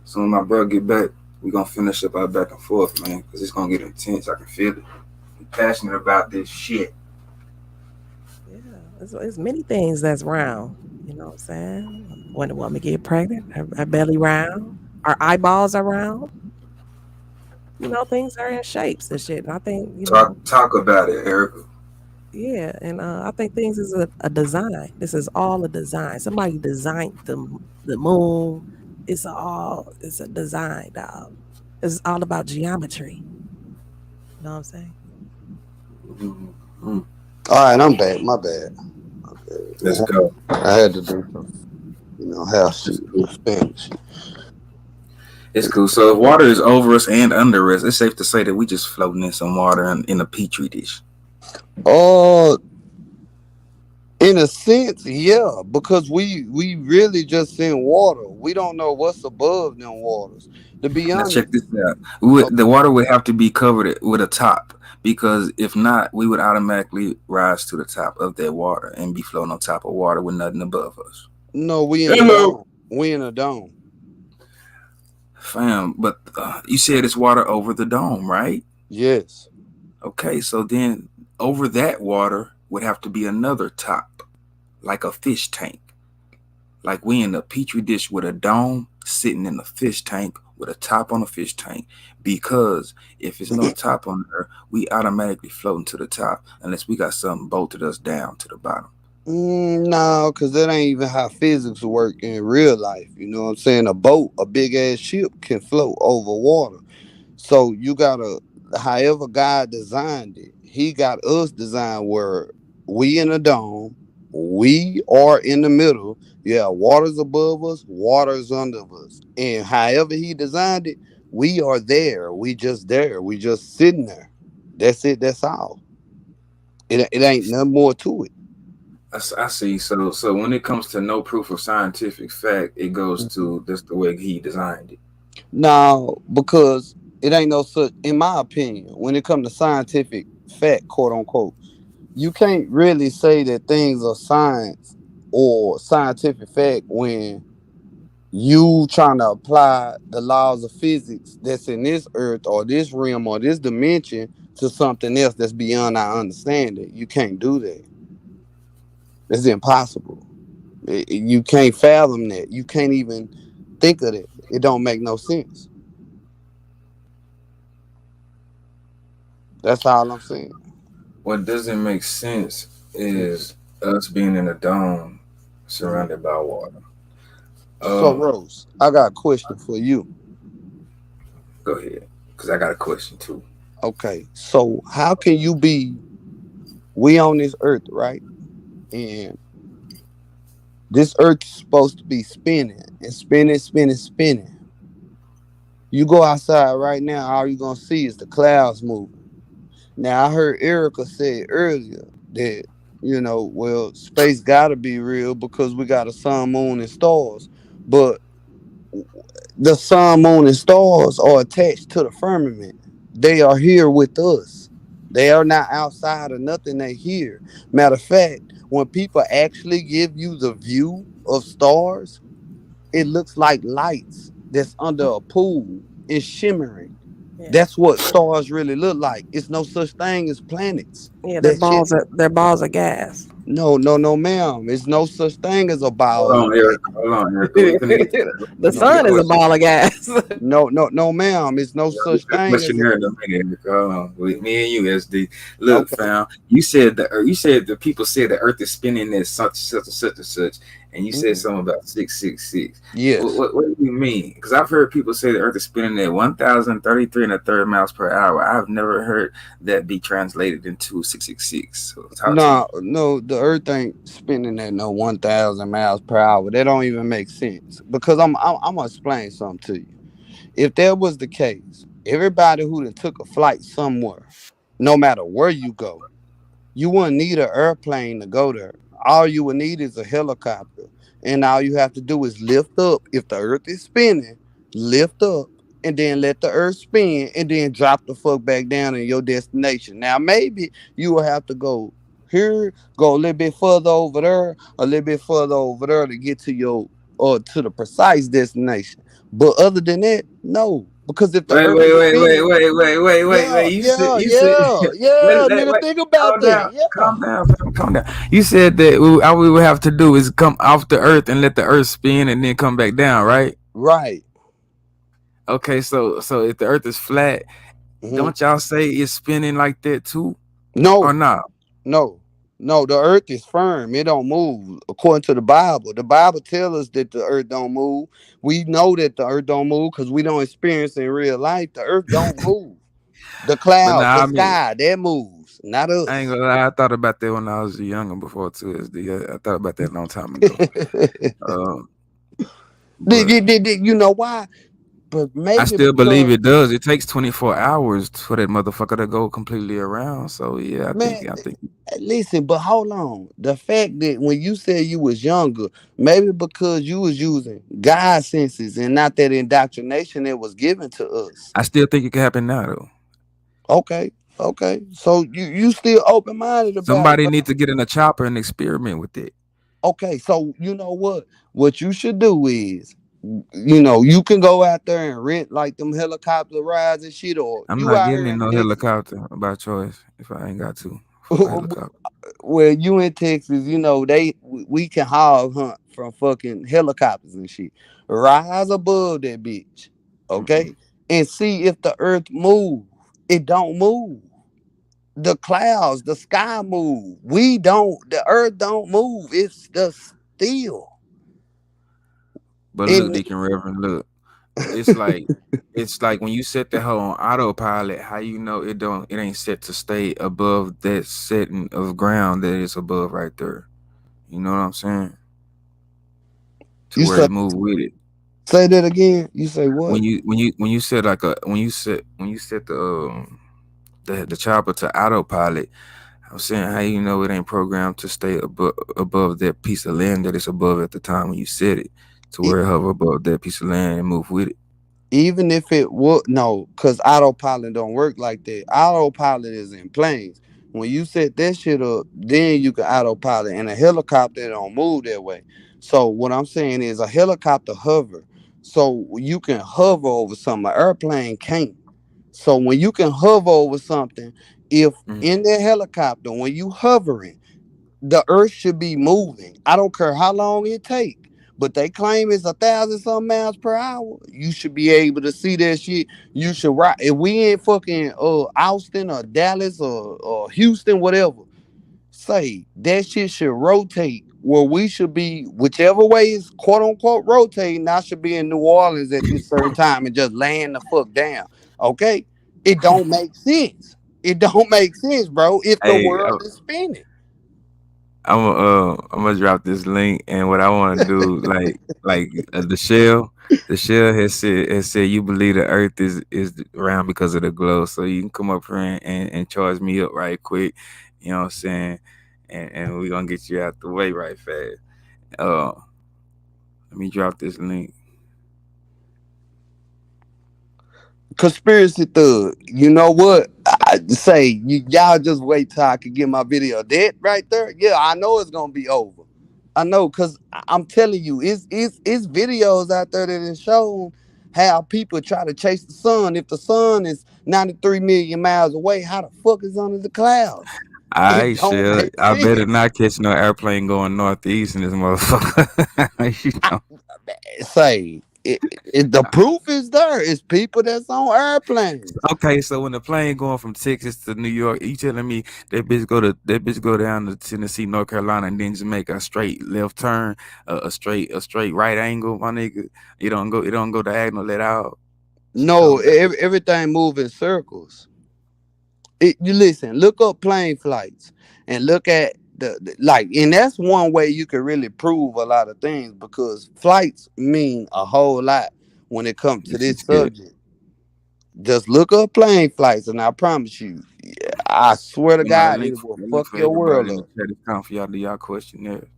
So when my brother get back, we're going to finish up our back and forth, man, because it's going to get intense. I can feel it. I'm passionate about this shit. Yeah, there's many things that's round. You know what I'm saying? When a woman get pregnant, her belly round, our eyeballs are round. You know, things are in shapes and shit. And I think, Talk about it, Erica. yeah, and I think things is a design. This is all a design. Somebody designed the moon. It's a design, dog. It's all about geometry. You know what I'm saying? Mm-hmm. All right, I'm back. My bad. Let's go. I had to do some, house shit in Spanish. It's cool. So if water is over us and under us, it's safe to say that we just floating in some water in a petri dish. In a sense, yeah, because we really just in water. We don't know what's above them waters. To be Let's honest, check this out. The water would have to be covered with a top, because if not, we would automatically rise to the top of that water and be floating on top of water with nothing above us. no, we in a dome. We in a dome. Fam, but you said it's water over the dome, right? Yes. Okay, so then over that water would have to be another top, like a fish tank. Like we in a petri dish with a dome sitting in a fish tank with a top on a fish tank, because if it's no top on there, we automatically floating to the top unless we got something bolted us down to the bottom. No, because that ain't even how physics work in real life. You know what I'm saying? A boat, a big ass ship can float over water. So you gotta, however God designed it, he got us designed where we in a dome, we are in the middle. Yeah, water's above us, water's under us. And however he designed it, we are there. We just there. We just sitting there. That's it. That's all. It ain't nothing more to it. I see. So when it comes to no proof of scientific fact, it goes to that's the way he designed it. No, because it ain't no such, in my opinion, when it comes to scientific fact, quote unquote, you can't really say that things are science or scientific fact when you trying to apply the laws of physics that's in this earth or this realm or this dimension to something else that's beyond our understanding. You can't do that. It's impossible. You can't fathom that. You can't even think of that. It don't make no sense. That's all I'm saying. What doesn't make sense is us being in a dome surrounded by water. So, Um, Rose, I got a question for you. Go ahead, because I got a question too. Okay, so how can you be we on this earth, right? And this earth is supposed to be spinning and spinning, spinning, spinning. You go outside right now, all you're gonna see is the clouds moving. Now I heard Erica say earlier that, well, space gotta be real because we got a sun, moon, and stars. But the sun, moon, and stars are attached to the firmament. They are here with us. They are not outside of nothing, they here. Matter of fact, when people actually give you the view of stars, it looks like lights that's under a pool. It's shimmering. Yeah. That's what stars really look like. It's no such thing as planets. Yeah, That shit. they're balls of gas. No, no, no, ma'am. It's no such thing as a Hold ball of on, Erica. Hold on, Erica. We finna get to that. The We gonna get sun is a questions. ball of gas. no, no, no, ma'am. It's no We such got a thing question as a. here in a minute, Erica. Hold on. With me and you, SD. Look, Okay. fam. You said the people said the Earth is spinning at such and such, and you said Mhm. something about 666. What, Yes. what, what do you mean? Because I've heard people say the Earth is spinning at 1,033 and a third miles per hour. I've never heard that be translated into 666. So talk to me. No, no, the Earth ain't spinning at no 1,000 miles per hour. That don't even make sense. Because I'm gonna explain something to you. If that was the case, everybody who done took a flight somewhere, no matter where you go, you wouldn't need an airplane to go there. All you would need is a helicopter. And all you have to do is lift up. If the earth is spinning, lift up and then let the earth spin and then drop the fuck back down in your destination. Now, maybe you will have to go here, go a little bit further over there, a little bit further over there to get to your or to the precise destination. But other than that, no. Because if the Wait, earth wait, is wait, wait, spinning, wait, wait, wait, wait, yeah, wait. yeah, You said, yeah, yeah, nigga, wait, think about calm that. down, Yeah. calm down, fam, calm down. You said that all we would have to do is come off the Earth and let the Earth spin and then come back down, right? Right. Okay, so if the Earth is flat, Mhm. don't y'all say it's spinning like that too, or No, not? no, no. The earth is firm. It don't move. According to the Bible, the Bible tells us that the earth don't move. We know that the earth don't move because we don't experience it in real life. The earth don't move. The But clouds, nah, the I mean, sky, that moves, not I ain't us. gonna lie. I thought about that when I was younger before too. SD. I thought about that a long time ago. Um, but You know why? But I maybe still believe because, it does. It takes 24 hours for that motherfucker to go completely around. So yeah, man, I think listen, but hold on. The fact that when you said you was younger, maybe because you was using God senses and not that indoctrination that was given to us. I still think it can happen now though. Okay, okay. So you still open minded about it, Somebody but needs to get in a chopper and experiment with it. okay. So you know what? What you should do is, you can go out there and rent like them helicopter rides and shit, or I'm you not out getting here in in no Texas. helicopter by choice if I ain't got to. Fuck a helicopter. Where you in Texas, we can hog hunt from fucking helicopters and shit. Rise above that bitch, Mm-mm. okay, and see if the earth move. It don't move. The clouds, the sky move. We don't. The earth don't move. It's just still. But look, And Deacon Reverend, look. It's like when you set the hoe on autopilot, how you know it ain't set to stay above that setting of ground that it's above right there. You know what I'm saying? To you where say it move with it. say that again. You say what? When you set like a when you set the chopper to autopilot, I'm saying how you know it ain't programmed to stay above that piece of land that it's above at the time when you set it, to E- where it hover above that piece of land and move with it. Even if it would no, because autopilot don't work like that. Autopilot is in planes. When you set that shit up, then you can autopilot. And a helicopter don't move that way. So what I'm saying is a helicopter hover. So you can hover over something. An airplane can't. So when you can hover over something, if Mm. in that helicopter, when you hovering, the earth should be moving. I don't care how long it take. But they claim it's 1,000 some miles per hour. You should be able to see that shit. You should ride. If we in fucking Austin or Dallas or Houston, whatever, say that shit should rotate where we should be, whichever way is quote unquote rotating. I should be in New Orleans at this certain time and just laying the fuck down. Okay, it don't make sense. It don't make sense, bro. If the Hey, world is spinning. I'm gonna drop this link, and what I want to do, the shell has said you believe the Earth is round because of the glow, so you can come up here and charge me up right quick. You know what I'm saying? And we're gonna get you out the way right fast. Uh, Let me drop this link. Conspiracy thug. You know what? I say y'all just wait till I can get my video. That right there, yeah, I know it's gonna be over. I know, cause I'm telling you, it's videos out there that is shown how people try to chase the sun. If the sun is 93 million miles away, how the fuck is under the clouds? It I don't shall. make I better sense. not catch no airplane going northeast in this motherfucker. You I know. say the proof is there. It's people that's on airplanes. Okay, so when the plane going from Texas to New York, you telling me that bitch go down to Tennessee, North Carolina, and then just make a straight left turn, a straight right angle, my nigga. It don't go diagonal, let out. She No, told me that. everything move in circles. You listen, look up plane flights and look at like, and that's one way you can really prove a lot of things because flights mean a whole lot when it comes to This this is good. subject. Just look up plane flights, and I promise you, I swear to You know, God, it will that link fuck for your world everybody in the up. chat is time for y'all to do y'all questionnaire.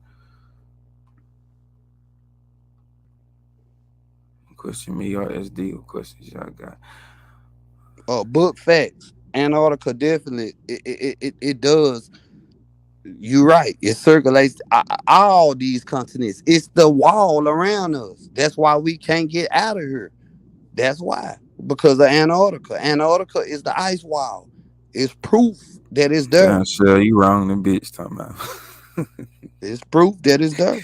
Question me or SD or questions y'all got. Book facts. Antarctica definitely it does. You're right. It circulates all these continents. It's the wall around us. That's why we can't get out of here. That's why. Because of Antarctica. Antarctica is the ice wall. It's proof that it's there. Damn, sure, you wrong, the bitch talking about. It's proof that it's there.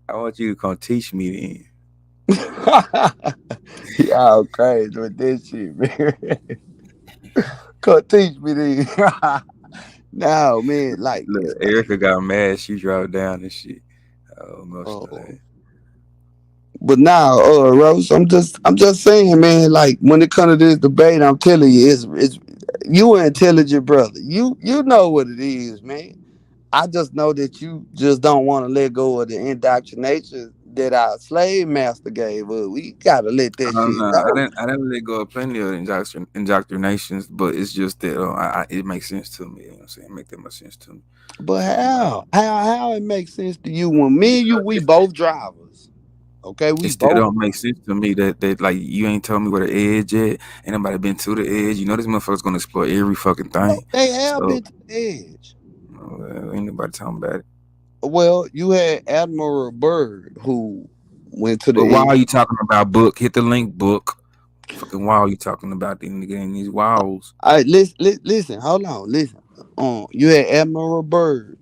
I want you to come teach me then. Y'all crazy with this shit, man. Come teach me this. No, man, like, Look, Erica got mad. She dropped down and shit. Oh, emotional. oh. But now, Rose, I'm just saying, man. Like when it comes to this debate, I'm telling you, it's you an intelligent brother. You know what it is, man. I just know that you just don't want to let go of the indoctrination that our slave master gave us. We gotta let that No, shit I go. didn't. I didn't let go of plenty of indoctrinations, but it's just that it makes sense to me. You know what I'm saying? It make that much sense to me. But Uh, how it makes sense to you when me and you we it, both drivers? Okay, it we still both. don't make sense to me that like you ain't telling me where the edge at. Ain't nobody been to the edge. You know this motherfucker's gonna explore every fucking No, thing. they have So been to the edge. ain't nobody talking about it. Well, you had Admiral Byrd who went to the But why edge. are you talking about book? Hit the link, book. Fucking wall you talking about? These nigga in these walls. All right, listen, hold on, listen. You had Admiral Byrd.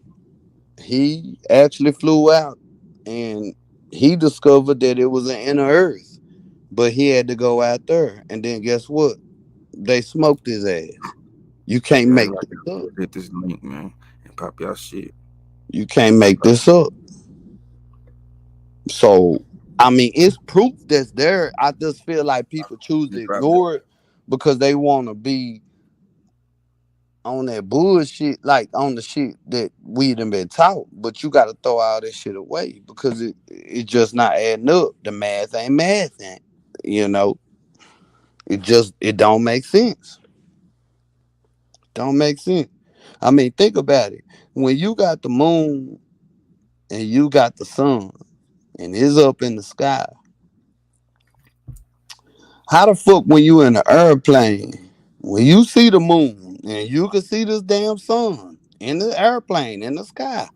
He actually flew out and he discovered that it was an inner Earth, but he had to go out there. And then guess what? They smoked his ass. You can't Yeah, make like this up. hit this link, man, and pop y'all shit. You can't make this up. So, I mean, it's proof that's there. I just feel like people choose You to probably ignore it because they want to be on that bullshit, like on the shit that we done been taught. But you got to throw all that shit away because it's just not adding up. The math ain't math, ain't. You know, it don't make sense. Don't make sense. I mean, think about it. When you got the moon and you got the sun and it's up in the sky, how the fuck when you in an airplane? When you see the moon and you can see this damn sun in the airplane in the sky,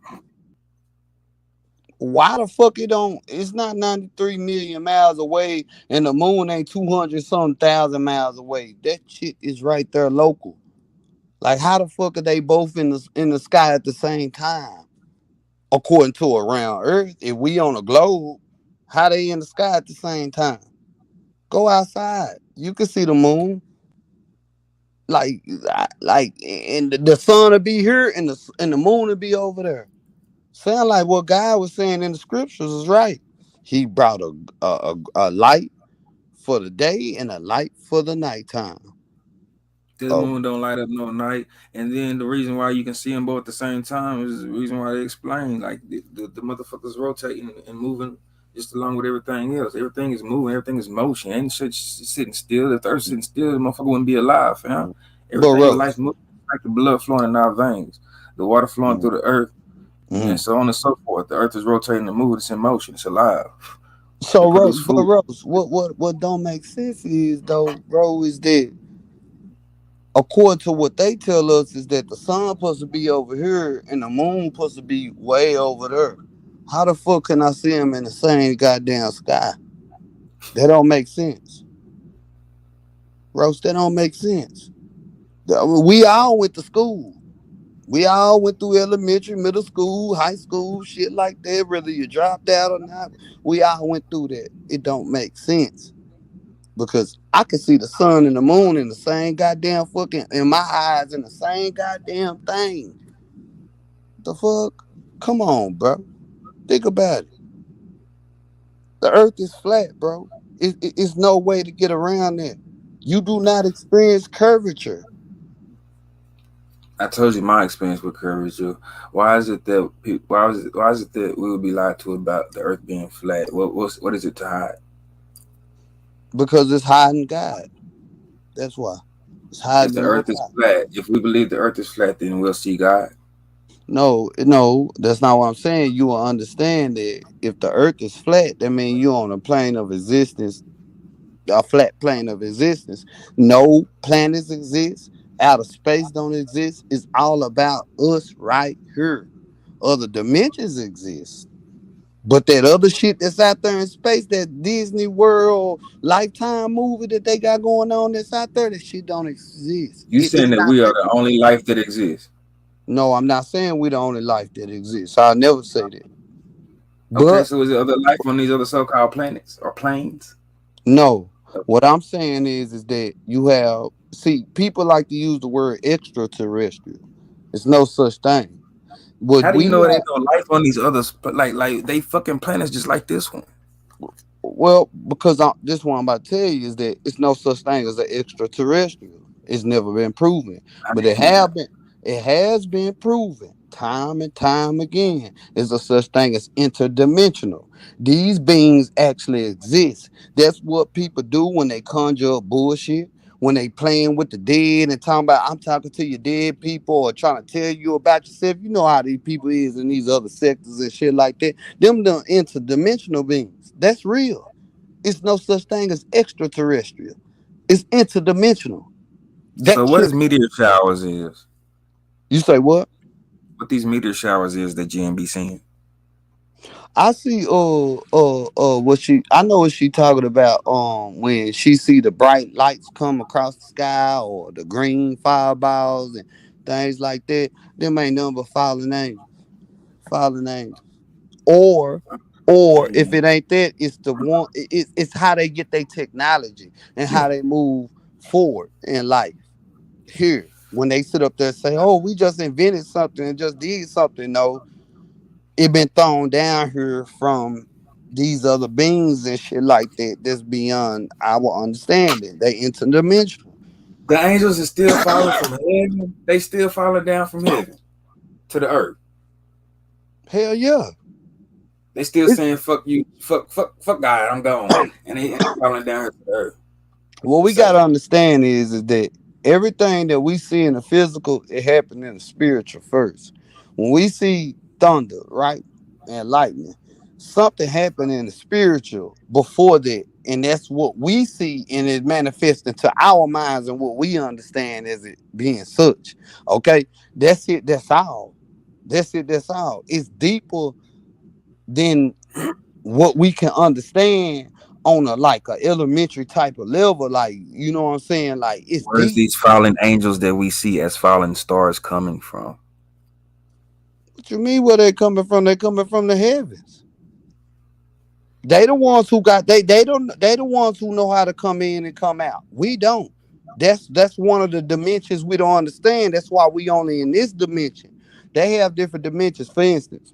why the fuck it don't? It's not 93 million miles away, and the moon ain't 200 some thousand miles away. That shit is right there local. Like, how the fuck are they both in the sky at the same time? According to around Earth, if we on a globe, how they in the sky at the same time? Go outside, you can see the moon. And the sun will be here, and the moon will be over there. Sound like what God was saying in the scriptures is right. He brought a light for the day and a light for the nighttime. This Oh, moon don't light up no night, and then the reason why you can see them both at the same time is the reason why they explain like the motherfuckers rotating and moving just along with everything else. Everything is moving, everything is motion. Ain't shit sitting still. If the earth sitting still, the motherfucker wouldn't be alive, fam. but Everything in life Rose. moves like the blood flowing in our veins, the water flowing Mm, through the earth, and mm. so on and so forth. The earth is rotating and moving. It's in motion. It's alive. So It produces But food. Rose, what don't make sense is though, bro, is that according to what they tell us is that the sun supposed to be over here and the moon supposed to be way over there. How the fuck can I see them in the same goddamn sky? That don't make sense. Rose, that don't make sense. We all went to school. We all went through elementary, middle school, high school, shit like that, whether you dropped out or not. We all went through that. It don't make sense. Because I can see the sun and the moon in the same goddamn fucking in my eyes in the same goddamn thing. The fuck? Come on, bro. Think about it. The earth is flat, bro. It's no way to get around that. You do not experience curvature I told you my experience with curvature. Why is it that why is it that we would be lied to about the Earth being flat? What is it to hide? because it's hiding God. That's why. It's If hiding the the Earth most is high. flat, if we believe the Earth is flat, then we'll see God. No, no, that's not what I'm saying. You will understand that if the earth is flat, that means you're on a plane of existence, a flat plane of existence. No planets exist. Outer space don't exist. It's all about us right here. Other dimensions exist. But that other shit that's out there in space, that Disney World Lifetime movie that they got going on that's out there, that shit don't exist. You saying It's that not we are that. the only life that exists? No, I'm not saying we're the only life that exists. I'll never say that. Okay, But so is there other life on these other so-called planets or planes? no, what I'm saying is that you have see people like to use the word extraterrestrial. It's no such thing. What How do you we know it have, ain't no life on these others? Like they fucking planets just like this one. well, because this one I'm about to tell you is that it's no such thing as an extraterrestrial. It's never been proven, I but didn't know. it has been proven time and time again. Is a such thing as interdimensional. These beings actually exist. That's what people do when they conjure up bullshit. When they playing with the dead and talking about I'm talking to your dead people or trying to tell you about yourself. You know how these people is in these other sectors and shit like that. Them the interdimensional beings. That's real. It's no such thing as extraterrestrial. It's interdimensional. So That what shit. is meteor showers is? You say what? What these meteor showers is that GM be seeing? I see what she I know what she talking about when she see the bright lights come across the sky or the green fireballs and things like that. Them ain't nothing but fallen angels. Fallen angels. Or if it ain't that, it's the one it's how they get their technology and how they move forward in life. Here, when they sit up there and say, "Oh, we just invented something and just did something," no, it been thrown down here from these other beings and shit like that. That's beyond our understanding. They interdimensional. The angels are still falling from heaven. They still falling down from heaven to the earth. Hell yeah. They still It, saying "fuck you, fuck God, I'm gone," and they falling down to the earth. what we So gotta understand is that everything that we see in the physical, it happened in the spiritual first. When we see thunder, right, and lightning, Something happened in the spiritual before that, and that's what we see, and it manifests into our minds and what we understand as it being such. Okay, that's it. That's all. That's it. That's all. It's deeper than what we can understand on a like a elementary type of level. Like, you know what I'm saying? Like, it's Where's deep. these fallen angels that we see as fallen stars coming from? What you mean? Where they coming from? They coming from the heavens. They the ones who got they the ones who know how to come in and come out. We don't. That's one of the dimensions we don't understand. That's why we only in this dimension. They have different dimensions. For instance,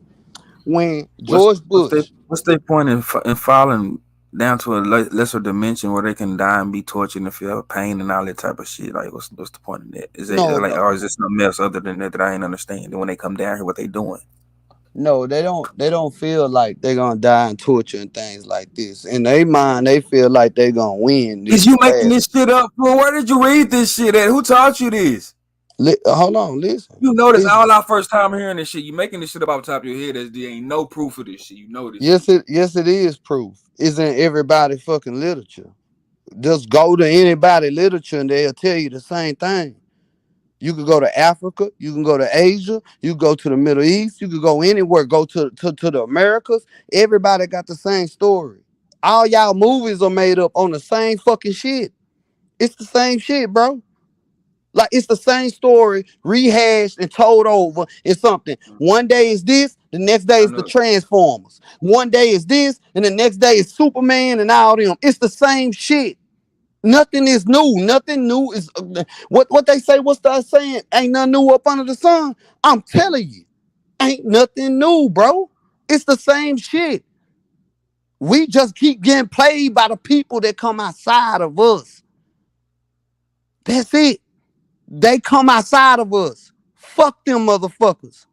when What's George what's their Bush, what's their point in falling down to a lesser dimension where they can die and be tortured and feel pain and all that type of shit? Like, what's the point of that? Is it no, like, no, or is there something else other than that that I ain't understanding? When they come down here, what they doing? no, they don't feel like they're gonna die and torture and things like this. In their mind, they feel like they're gonna win Is this you making battle. this shit up, bro? Where did you read this shit at? Who taught you this? Hold on, listen. You know this It's all our first time hearing this shit. You making this shit up off the top of your head. There ain't no proof of this shit. You know this shit. yes, it is proof. It's in everybody fucking literature. Just go to anybody literature and they'll tell you the same thing. You could go to Africa, you can go to Asia, you can go to the Middle East, you could go anywhere, go to the Americas. Everybody got the same story. All y'all movies are made up on the same fucking shit. It's the same shit, bro. Like, it's the same story rehashed and told over. It's something. One day is this, the next day I is the know. Transformers. One day is this, and the next day is Superman and all them. It's the same shit. Nothing is new. Nothing new is what they say. What's that saying? Ain't nothing new up under the sun. I'm telling you, ain't nothing new, bro. It's the same shit. We just keep getting played by the people that come outside of us. That's it. They come outside of us. Fuck them motherfuckers.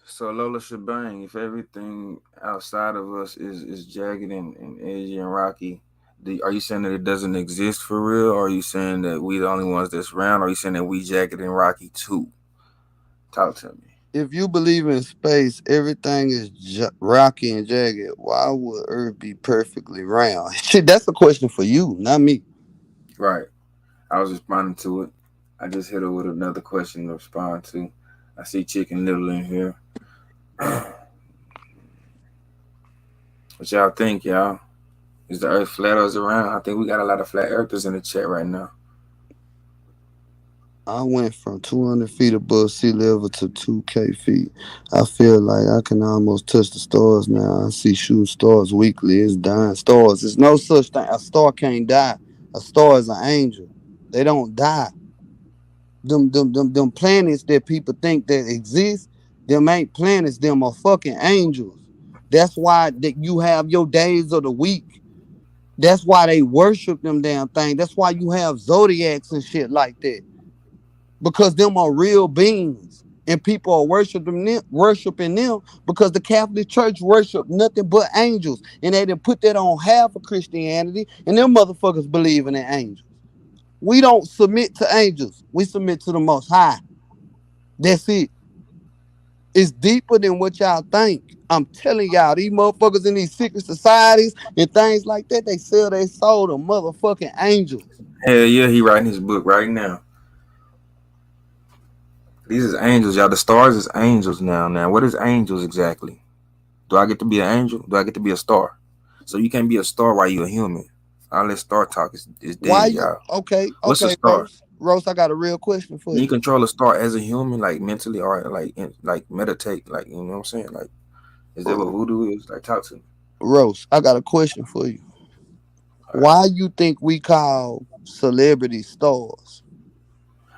So Lola Shebang, if everything outside of us is jagged and edgy and rocky, are you saying that it doesn't exist for real, or are you saying that we the only ones that's round, or are you saying that we jagged and rocky too? Talk to me. If you believe in space, everything is rocky and jagged. Why would Earth be perfectly round? Shit, that's a question for you, not me. Right. I was responding to it. I just hit her with another question to respond to. I see Chicken Little in here. What y'all think, y'all? Is the Earth flat or is it round? I think we got a lot of flat earthers in the chat right now. I went from 200 feet above sea level to 2K feet. I feel like I can almost touch the stars now. I see shooting stars weekly. It's dying stars. There's no such thing. A star can't die. A star is an angel. They don't die. Them planets that people think that exist, them ain't planets. Them are fucking angels. That's why that you have your days of the week. That's why they worship them damn thing. That's why you have zodiacs and shit like that, because them are real beings and people are worshiping them because the Catholic Church worship nothing but angels, and they didn't put that on half of Christianity, and them motherfuckers believe in the angels. We don't submit to angels. We submit to the Most High. That's it. It's deeper than what y'all think. I'm telling y'all, these motherfuckers in these secret societies and things like that, they sell their soul to motherfucking angels. Hell yeah, he writing his book right now. These is angels, y'all. The stars is angels now. Now, what is angels exactly? Do I get to be an angel? Do I get to be a star? So you can't be a star while you're a human. All that star talk is Why dead, you y'all. okay, What's a okay, star? Rose, I got a real question for Can you you. control a star as a human, like mentally, or like meditate, like you know what I'm saying? Like, is that what voodoo is? Like, talk to me. Rose, I got a question for you. All right. Why you think we call celebrities stars?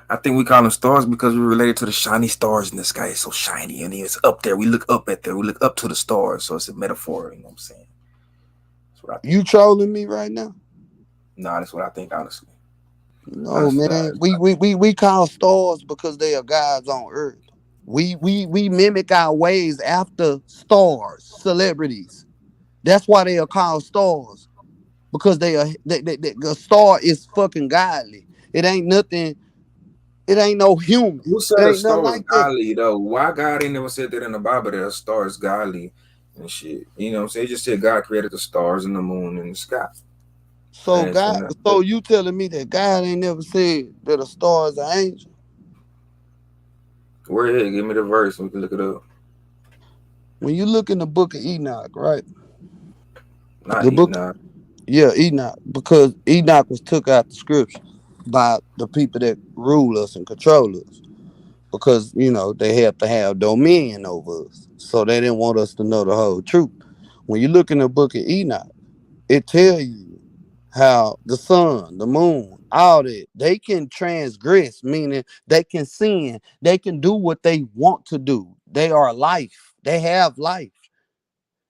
I think we call them stars because we're related to the shiny stars in the sky. It's so shiny and it's up there. We look up at there. We look up to the stars. So it's a metaphor. You know what I'm saying? That's what I think. You trolling me right now? Nah, that's what I think. Honestly, No, honestly, man. We call stars because they are gods on earth. We mimic our ways after stars, celebrities. That's why they are called stars, because the star is fucking godly. It ain't nothing. It ain't no human. who It said a ain't nothing star is like that. godly though? Why God ain't never said that in the Bible that a star is godly? and shit. You know what I'm saying? It just said God created the stars and the moon and the sky. I So didn't say God, nothing. so you telling me that God ain't never said that a star is an angel? Go ahead, give me the verse. We can look it up. When you look in the book of Enoch, right? Not The eat book, not. yeah, Enoch, because Enoch was took out the scripture by the people that rule us and control us, because they have to have dominion over us, so they didn't want us to know the whole truth. When you look in the book of Enoch, it tell you how the sun, the moon, all that they can transgress, meaning they can sin, they can do what they want to do. They are life. They have life.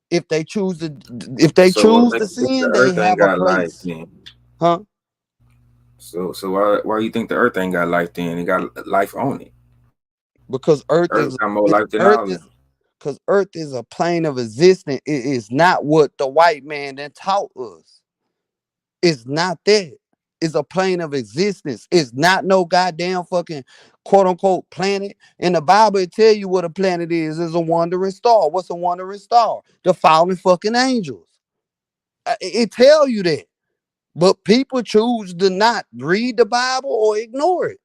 If they choose to, if they So what choose makes to you think the sin, they earth ain't have a got life place, then? huh? So why you think the earth ain't got life then? It got life on it. Because The earth got more life than Earth all is that. because Earth is a plane of existence. It is not what the white man that taught us. It's not that. It's a plane of existence. It's not no goddamn fucking quote unquote planet. In the Bible, it tell you what a planet is. It's a wandering star. What's a wandering star? The fallen fucking angels. It tell you that. But people choose to not read the Bible or ignore it.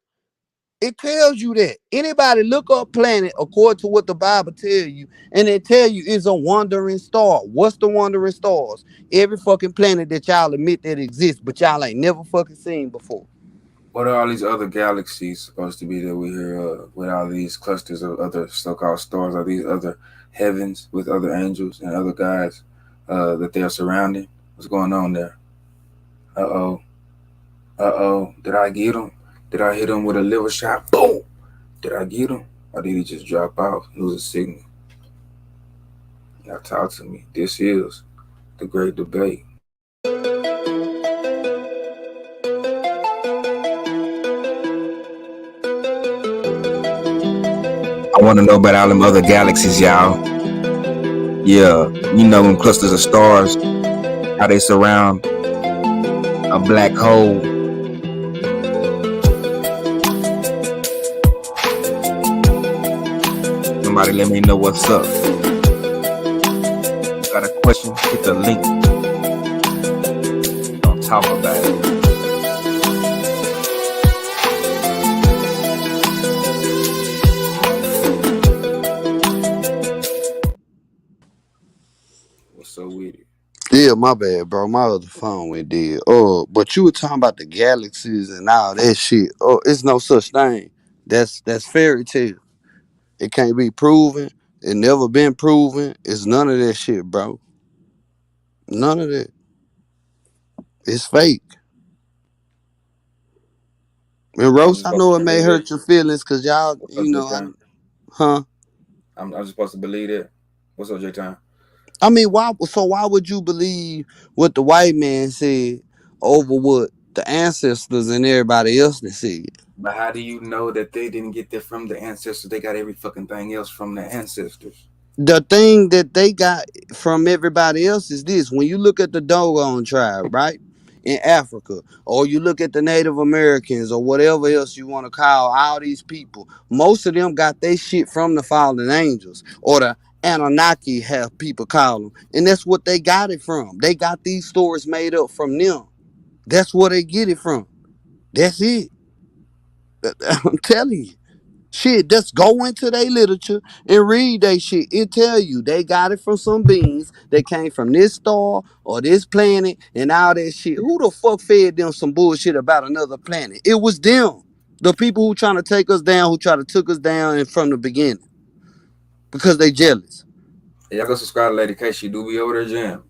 It tells you that. Anybody look up planet according to what the Bible tell you, and it tell you it's a wandering star. What's the wandering stars? Every fucking planet that y'all admit that exists, but y'all ain't never fucking seen before. What are all these other galaxies supposed to be that we hear with all these clusters of other so-called stars? Are these other heavens with other angels and other guys that they are surrounding? What's going on there? Uh oh. Uh oh. Did I get him? Did I hit him with a liver shot? Boom. Did I get him? Or did he just drop off, lose a signal? Y'all talk to me. This is the great debate. I want to know about all them other galaxies, y'all. Yeah, you know them clusters of stars, how they surround a black hole. Somebody let me know what's up. Got a question? Hit the link. Don't talk about it. What's so with it? Yeah, my bad, bro. My other phone went dead. But you were talking about the galaxies and all that shit. Oh, it's no such thing. That's fairy tale. It can't be proven. It never been proven. It's none of that shit, bro. None of that. It's fake. And I'm Rose, just I supposed know it to may believe it. hurt your feelings because y'all, What's up, J Time? huh? I'm just supposed to believe it. What's up, J Time? I mean, why? So why would you believe what the white man said over what the ancestors and everybody else that said? But how do you know that they didn't get that from the ancestors? They got every fucking thing else from the ancestors. The thing that they got from everybody else is this: when you look at the Dogon tribe, right, in Africa, or you look at the Native Americans, or whatever else you want to call all these people, most of them got their shit from the fallen angels or the Anunnaki, have people call them, and that's what they got it from. They got these stories made up from them. That's where they get it from. That's it. I'm telling you. Shit, just go into their literature and read they shit. It tell you they got it from some beings that came from this star or this planet and all that shit. Who the fuck fed them some bullshit about another planet? It was them. The people who trying to take us down, who try to took us down and from the beginning. Because they jealous. Hey, y'all go subscribe to Lady K. She do be over there jam.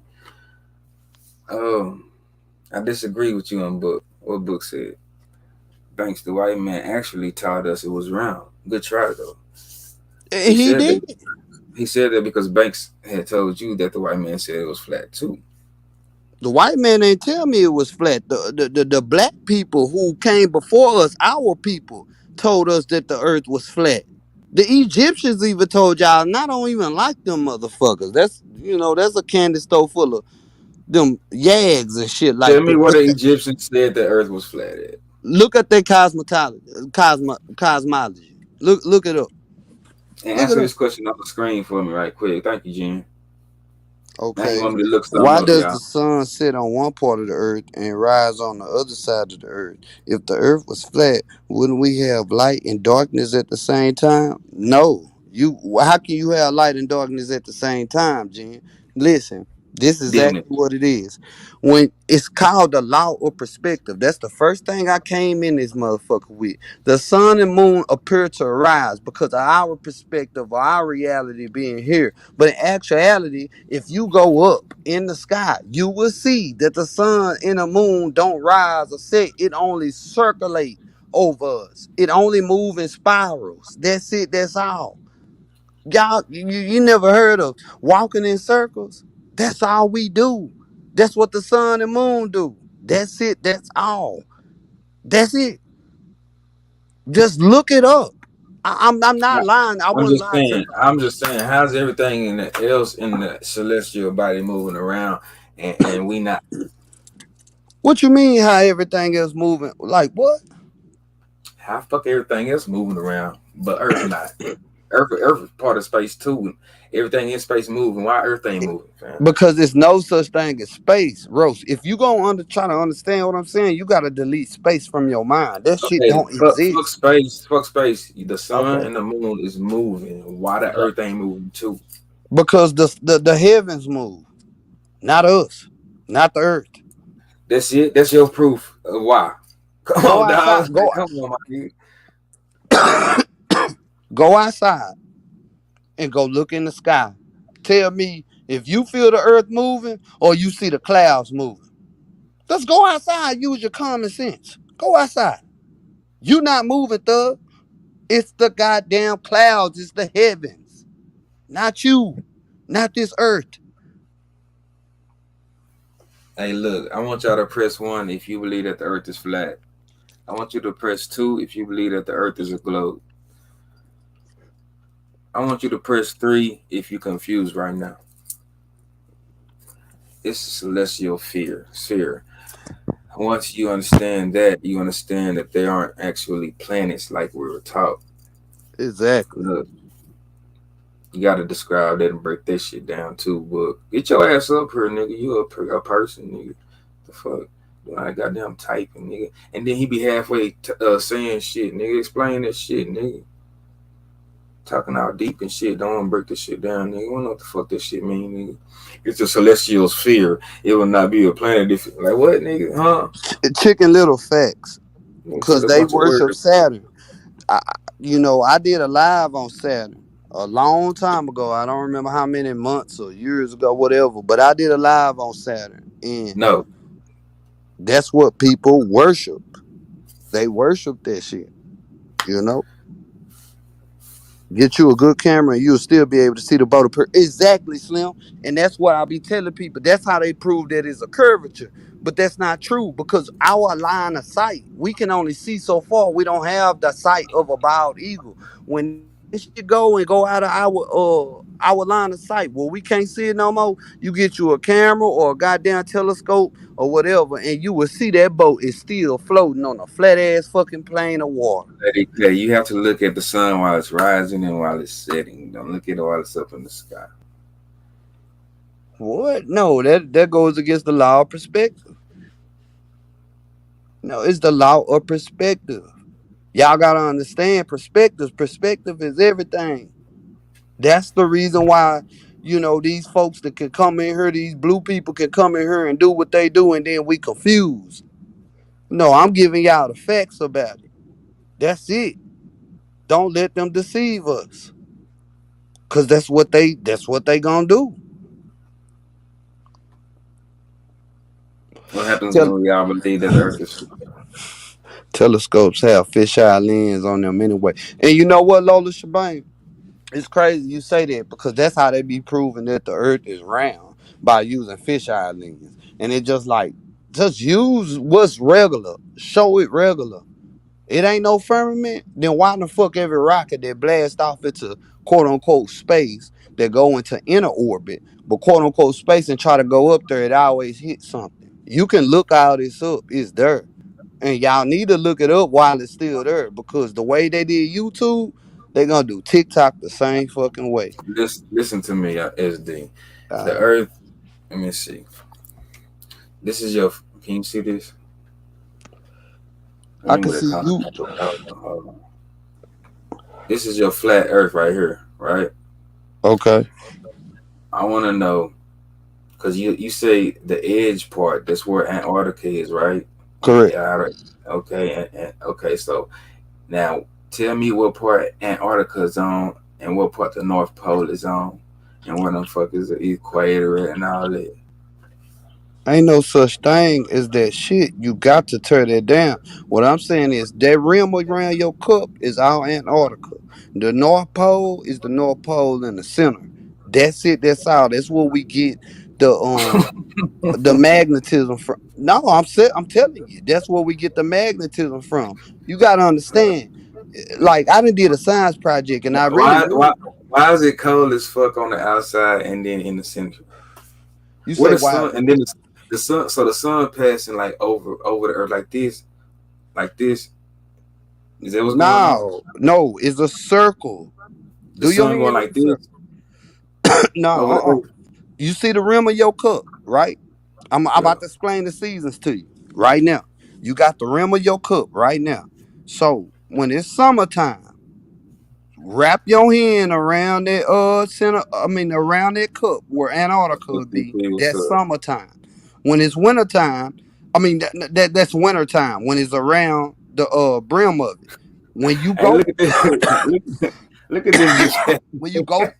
Um, I disagree with you on book. What book said? Banks, the white man actually taught us it was round. Good try though. And He he said did. that. He said that because Banks had told you that the white man said it was flat too. The white man ain't tell me it was flat. The black people who came before us, our people, told us that the earth was flat. The Egyptians even told y'all, and I don't even like them motherfuckers. That's a candy store full of them yags and shit Tell like me that. what the Egyptians said the earth was flat at. Look at their cosmology. Look it up. And Look it answer up. this question on the screen for me right quick. Thank you, Jen. Now you Okay. want me to look something Why up, does y'all. the sun sit on one part of the earth and rise on the other side of the earth? If the earth was flat, wouldn't we have light and darkness at the same time? No. You how can you have light and darkness at the same time, Jen? Listen, this is Didn't exactly it? what it is. When it's called the law of perspective, that's the first thing I came in this motherfucker with. The sun and moon appear to arise because of our perspective or our reality being here. But in actuality, if you go up in the sky, you will see that the sun and the moon don't rise or set. It only circulate over us. It only move in spirals. That's it. That's all. Y'all, you never heard of walking in circles? That's all we do. That's what the sun and moon do. That's it. That's all. That's it. Just look it up. I'm not lying. I I'm wouldn't just lie to saying. you. I'm just saying. How's everything in the else in the celestial body moving around, and we not? What you mean? How everything else moving? Like what? How fuck everything else moving around, but Earth not? Earth is part of space too. Everything in space moving. Why Earth ain't moving, fam? Because there's no such thing as space, Roast. If you go under try to understand what I'm saying, you gotta delete space from your mind. That shit Okay, don't fuck exist. space, fuck space. The sun Okay. and the moon is moving. Why the Earth ain't moving too? Because the heavens move, not us, not the earth. That's it. That's your proof of why. Come Go on, outside. dog. Come on, my dude. Go outside and go look in the sky. Tell me if you feel the earth moving or you see the clouds moving. Let's go outside. Use your common sense. Go outside. You not moving, thug. It's the goddamn clouds. It's the heavens. Not you. Not this earth. Hey, look. I want y'all to press one if you believe that the Earth is flat. I want you to press two if you believe that the Earth is a globe. I want you to press three if you're confused right now. It's a celestial sphere. Once you understand that, you understand that they aren't actually planets like we were taught. Exactly. Look, you got to describe that and break that shit down too. But get your ass up here, nigga. You a person, nigga. The fuck? I goddamn typing, nigga. And then he be halfway saying shit, nigga. Explain that shit, nigga. Talking out deep and shit. Don't want to break this shit down, nigga. I don't know what the fuck this shit mean, nigga. It's a celestial sphere. It will not be a planet if like what, nigga? Huh? Chicken Little facts. You said Because a they bunch of worship words. Saturn. I did a live on Saturn a long time ago. I don't remember how many months or years ago, whatever. But I did a live on Saturn. And No. that's what people worship. They worship that shit. You know? Get you a good camera and you'll still be able to see the boat. Exactly, Slim. And that's what I'll be telling people. That's how they prove that it's a curvature. But that's not true because our line of sight, we can only see so far. We don't have the sight of a bald eagle. When that shit go out of our line of sight, well, we can't see it no more. You get you a camera or a goddamn telescope or whatever, and you will see that boat is still floating on a flat ass fucking plane of water. You have to look at the sun while it's rising and while it's setting. Don't look at it while it's up in the sky. What? No, that goes against the law of perspective. No, it's the law of perspective. Y'all gotta understand perspective. Perspective is everything. That's the reason why, these folks that can come in here, these blue people can come in here and do what they do, and then we confused. No, I'm giving y'all the facts about it. That's it. Don't let them deceive us. Cause that's what they gonna do. What happens Tell when we all believe that the earth is telescopes have fisheye lens on them anyway. And you know what, Lola Shabane? It's crazy you say that because that's how they be proving that the earth is round by using fisheye lens. And it just use what's regular. Show it regular. It ain't no firmament, then why the fuck every rocket that blast off into quote unquote space that go into inner orbit, but quote unquote space and try to go up there, it always hits something. You can look all this up, it's there. And y'all need to look it up while it's still there because the way they did YouTube, they gonna do TikTok the same fucking way. listen to me, SD. The Alright. earth Let me see. This is your. Can you see this? Let I me can move that see color. you. Hold on. This is your flat Earth right here, right? Okay, I want to know because you say the edge part. That's where Antarctica is, right? On the correct. outer. Okay, and okay. So now tell me what part Antarctica is on, and what part the North Pole is on, and where them fuck is the equator and all that. Ain't no such thing as that shit. You got to tear that down. What I'm saying is that rim around your cup is our Antarctica. The North Pole is the North Pole in the center. That's it. That's all. That's where we get the magnetism from. No, I'm telling you, that's where we get the magnetism from. You gotta understand. Like I done did a science project and I really Why do. why why is it cold as fuck on the outside and then in the center? You Where say the why? sun and then the sun, so the sun passing like over the earth like this, like this. Is that what's going on? No, no, it's a circle. The Do your sun going hand in like the this circle. No, over the earth. You see the rim of your cup, right? I'm Yeah. about to explain the seasons to you right now. You got the rim of your cup right now. So when it's summertime, wrap your hand around that center. I mean around that cup where Antarctica would be. What's That's up? summertime. When it's wintertime, I mean that's wintertime. When it's around the brim of it. When you Hey, go look at this. Look at this bitch. when you go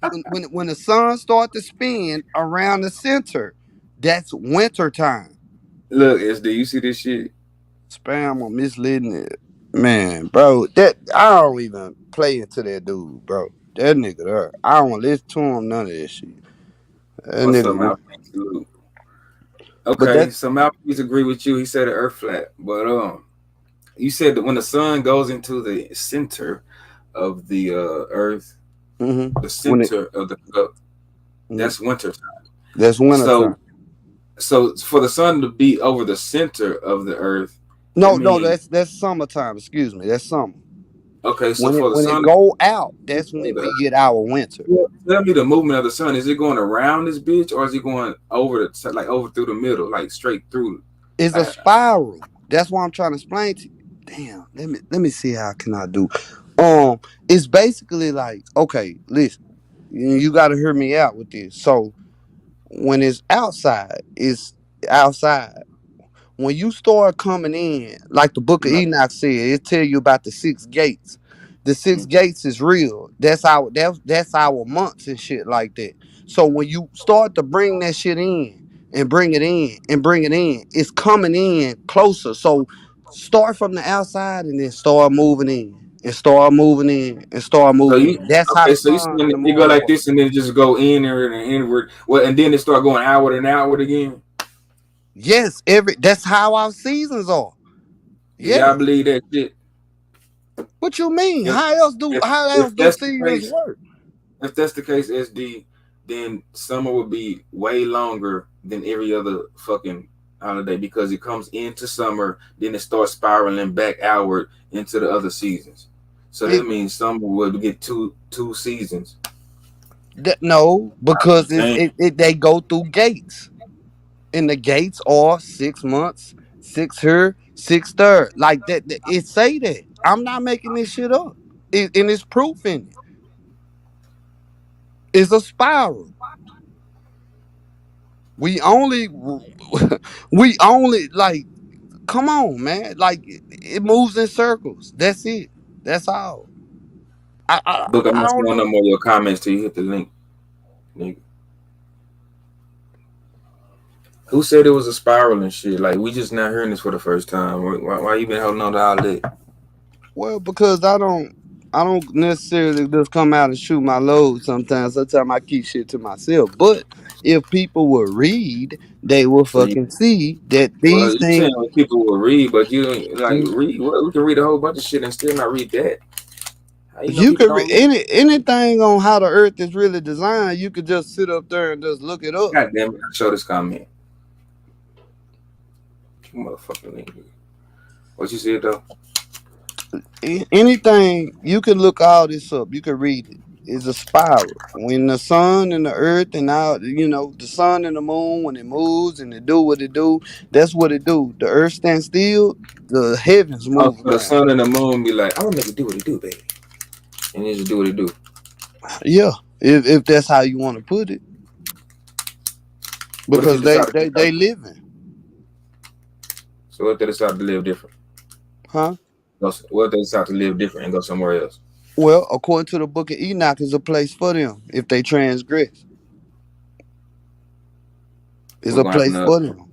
when the sun start to spin around the center, that's winter time. Look, SD, you see this shit? Spam or misleading it. Man, bro, that I don't even play into that dude, bro. That nigga there. I don't listen to him none of that shit. That What's up, nigga, Mouthpiece? Salute. but Okay, that so Mouthpiece agree with you. He said the earth flat. But you said that when the sun goes into the center of the earth, the when it center of the cup, mhm, that's winter time. that's winter So time. so for the sun to be over the center of the earth, that No, means that's summertime. Excuse me, that's summer. okay, so for the When it sun go out, that's of when the we earth, get our winter. tell me the movement of the sun. Is it going around this bitch or is it going over the like over through the middle, like straight through? It's a Like, spiral. That's what I'm trying to explain to you. Damn, let me see how can I do. It's basically like, okay, listen, you got to hear me out with this. So when it's outside. When you start coming in, like the Book of Enoch said, it tell you about the six gates. The six gates is real. That's our months and shit like that. So when you start to bring that shit in and bring it in and bring it in, it's coming in closer. So start from the outside and then start moving in and start moving in and start so moving you in. That's how okay? the So you sun saying and the you go moon like work. this and then just go inward and inward, well, and then it start going outward and outward again. Yes, that's how our seasons are. Do y'all Yes. believe that shit? What you mean? If How else if do that's the seasons case, work? if that's the case, SD, then summer would be way longer than every other fucking holiday because it comes into summer, then it starts spiraling back outward into the other seasons. So that It, means summer would get two seasons. no, because Dang. they go through gates, and the gates are 6 months, six here, six there. Like that. It say that. I'm not making this shit up. And it's proof in it. It's a spiral. We only, we only like. Come on, man. Like it moves in circles. That's it. That's all. Look, I'm I not don't showing no know. more of your comments till you hit the link, nigga. Who said it was a spiral and shit? Like we just not hearing this for the first time. Why you been holding on to all that? Well, because I don't necessarily just come out and shoot my load sometimes. Sometimes I keep shit to myself. But if people will read, they will So you, fucking see that well, these you saying things what people will read, but you ain't like mm, read. Well, we can read a whole bunch of shit and still not read that. How you know you people could read don't read? anything on how the earth is really designed, you could just sit up there and just look it up. God damn it! Show this comment, you motherfucking nigga. What you said though? Anything you can look all this up. You can read it. is a spiral. When the sun and the earth and all, the sun and the moon, when it moves and it do what it do, that's what it do. The earth stands still, the heavens Oh, move so the around. sun and the moon be like, I'm gonna make it do what it do, baby, and it just do what it do. Yeah, if that's how you want to put it, What if because it decided to they living, so what if they decide to live different? huh? What if they decide to live different and go somewhere else? Well, according to the book of Enoch, is a place for them if they transgress. Is What's a gonna happen place to us? for them.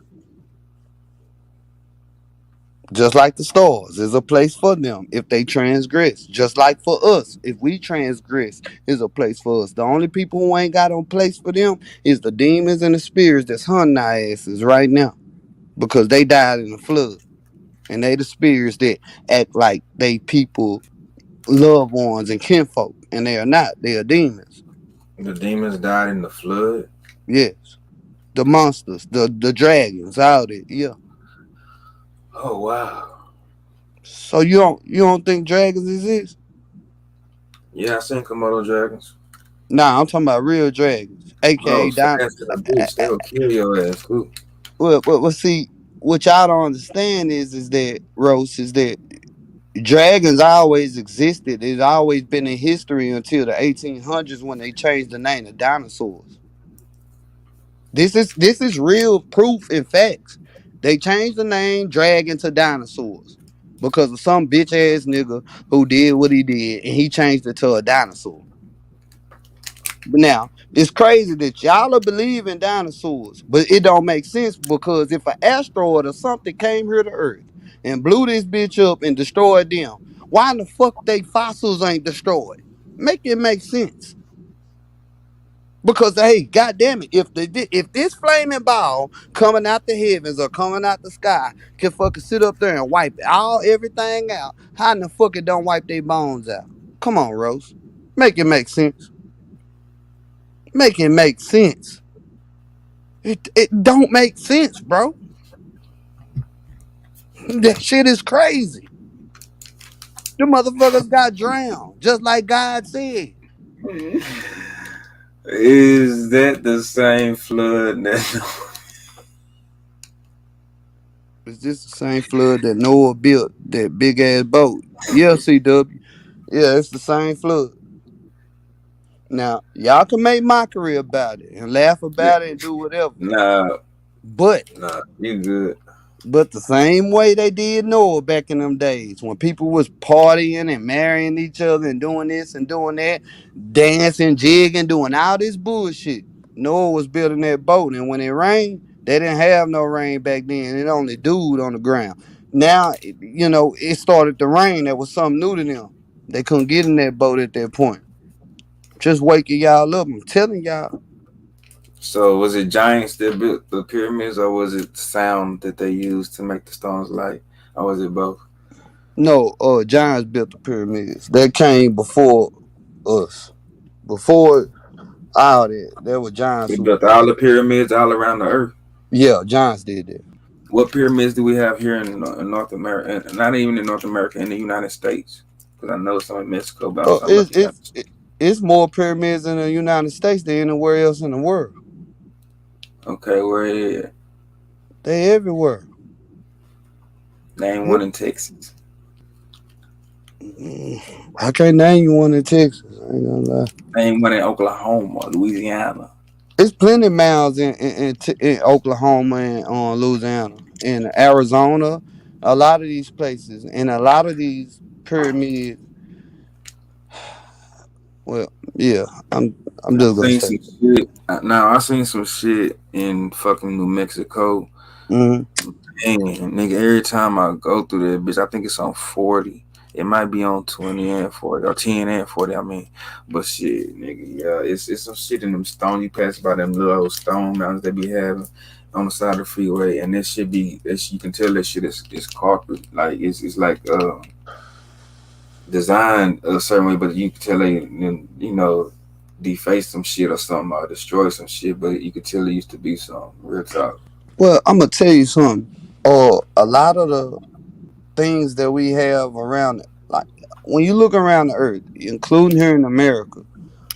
Just like the stars, is a place for them if they transgress. Just like for us, if we transgress, is a place for us. The only people who ain't got no place for them is the demons and the spirits that's hunting our asses right now because they died in the flood, and they the spirits that act like they people, loved ones, and kinfolk, and they are not. They are demons. The demons died in the flood. Yes, the monsters, the dragons, all that. Yeah. Oh wow. So you don't think dragons exist? Yeah, I seen Komodo dragons. Nah, I'm talking about real dragons, Oh, aka fast as a bitch. They will kill your ass too. well, see, what y'all don't understand is that Rose is that dragons always existed. It's always been in history until the 1800s when they changed the name to dinosaurs. This is real proof and facts. They changed the name dragon to dinosaurs because of some bitch ass nigga who did what he did and he changed it to a dinosaur. But now it's crazy that y'all are believe in dinosaurs, but it don't make sense because if an asteroid or something came here to Earth and blew this bitch up and destroyed them, why in the fuck they fossils ain't destroyed? Make it make sense. Because hey, goddamn it, if this flaming ball coming out the heavens or coming out the sky can fucking sit up there and wipe everything out, how in the fuck it don't wipe their bones out? Come on, Rose. Make it make sense. Make it make sense. It don't make sense, bro. That shit is crazy. The motherfuckers got drowned, just like God said. Is that the same flood that? Is this the same flood that Noah built that big ass boat? Yeah, CW. Yeah, it's the same flood. Now, y'all can make mockery about it and laugh Yeah. about it and do whatever. Nah, But nah, you good. the same way they did Noah back in them days when people was partying and marrying each other and doing this and doing that, dancing, jigging, doing all this bullshit. Noah was building that boat, and when it rained, they didn't have no rain back then. It only dewed on the ground. Now, it started to rain. That was something new to them. They couldn't get in that boat at that point. Just waking y'all up. I'm telling y'all. So was it giants that built the pyramids, or was it sound that they used to make the stones light, or was it both? No, giants built the pyramids. That came before us. Before all that, there were They giants who, built all the pyramids all around the earth. yeah, giants did that. What pyramids do we have here in North America? And not even in North America, in the United States, because I know some in Mexico, but I was Oh, talking about the United States. it's more pyramids in the United States than anywhere else in the world. Okay, where it is? They everywhere. Name What? one in Texas. I can't name you one in Texas. I ain't gonna lie. Name one in Oklahoma, Louisiana. It's plenty miles in Oklahoma and Louisiana, in Arizona, a lot of these places, and a lot of these pyramids. Well, yeah, I'm I just gonna seen say some that. shit. Now I seen some shit in fucking New Mexico. Hmm. And nigga, every time I go through that bitch, I think it's on 40. It might be on 20 and 40 or 10 and 40. I mean, but shit, nigga, yeah, it's some shit in them stone. You pass by them little stone mountains they be having on the side of the freeway, and this shit be you can tell that shit is carpet. Like it's like designed a certain way, but you can tell they deface some shit or something or destroy some shit, but you could tell it used to be some real talk. Well, I'm gonna tell you something. A lot of the things that we have around, like when you look around the earth, including here in America,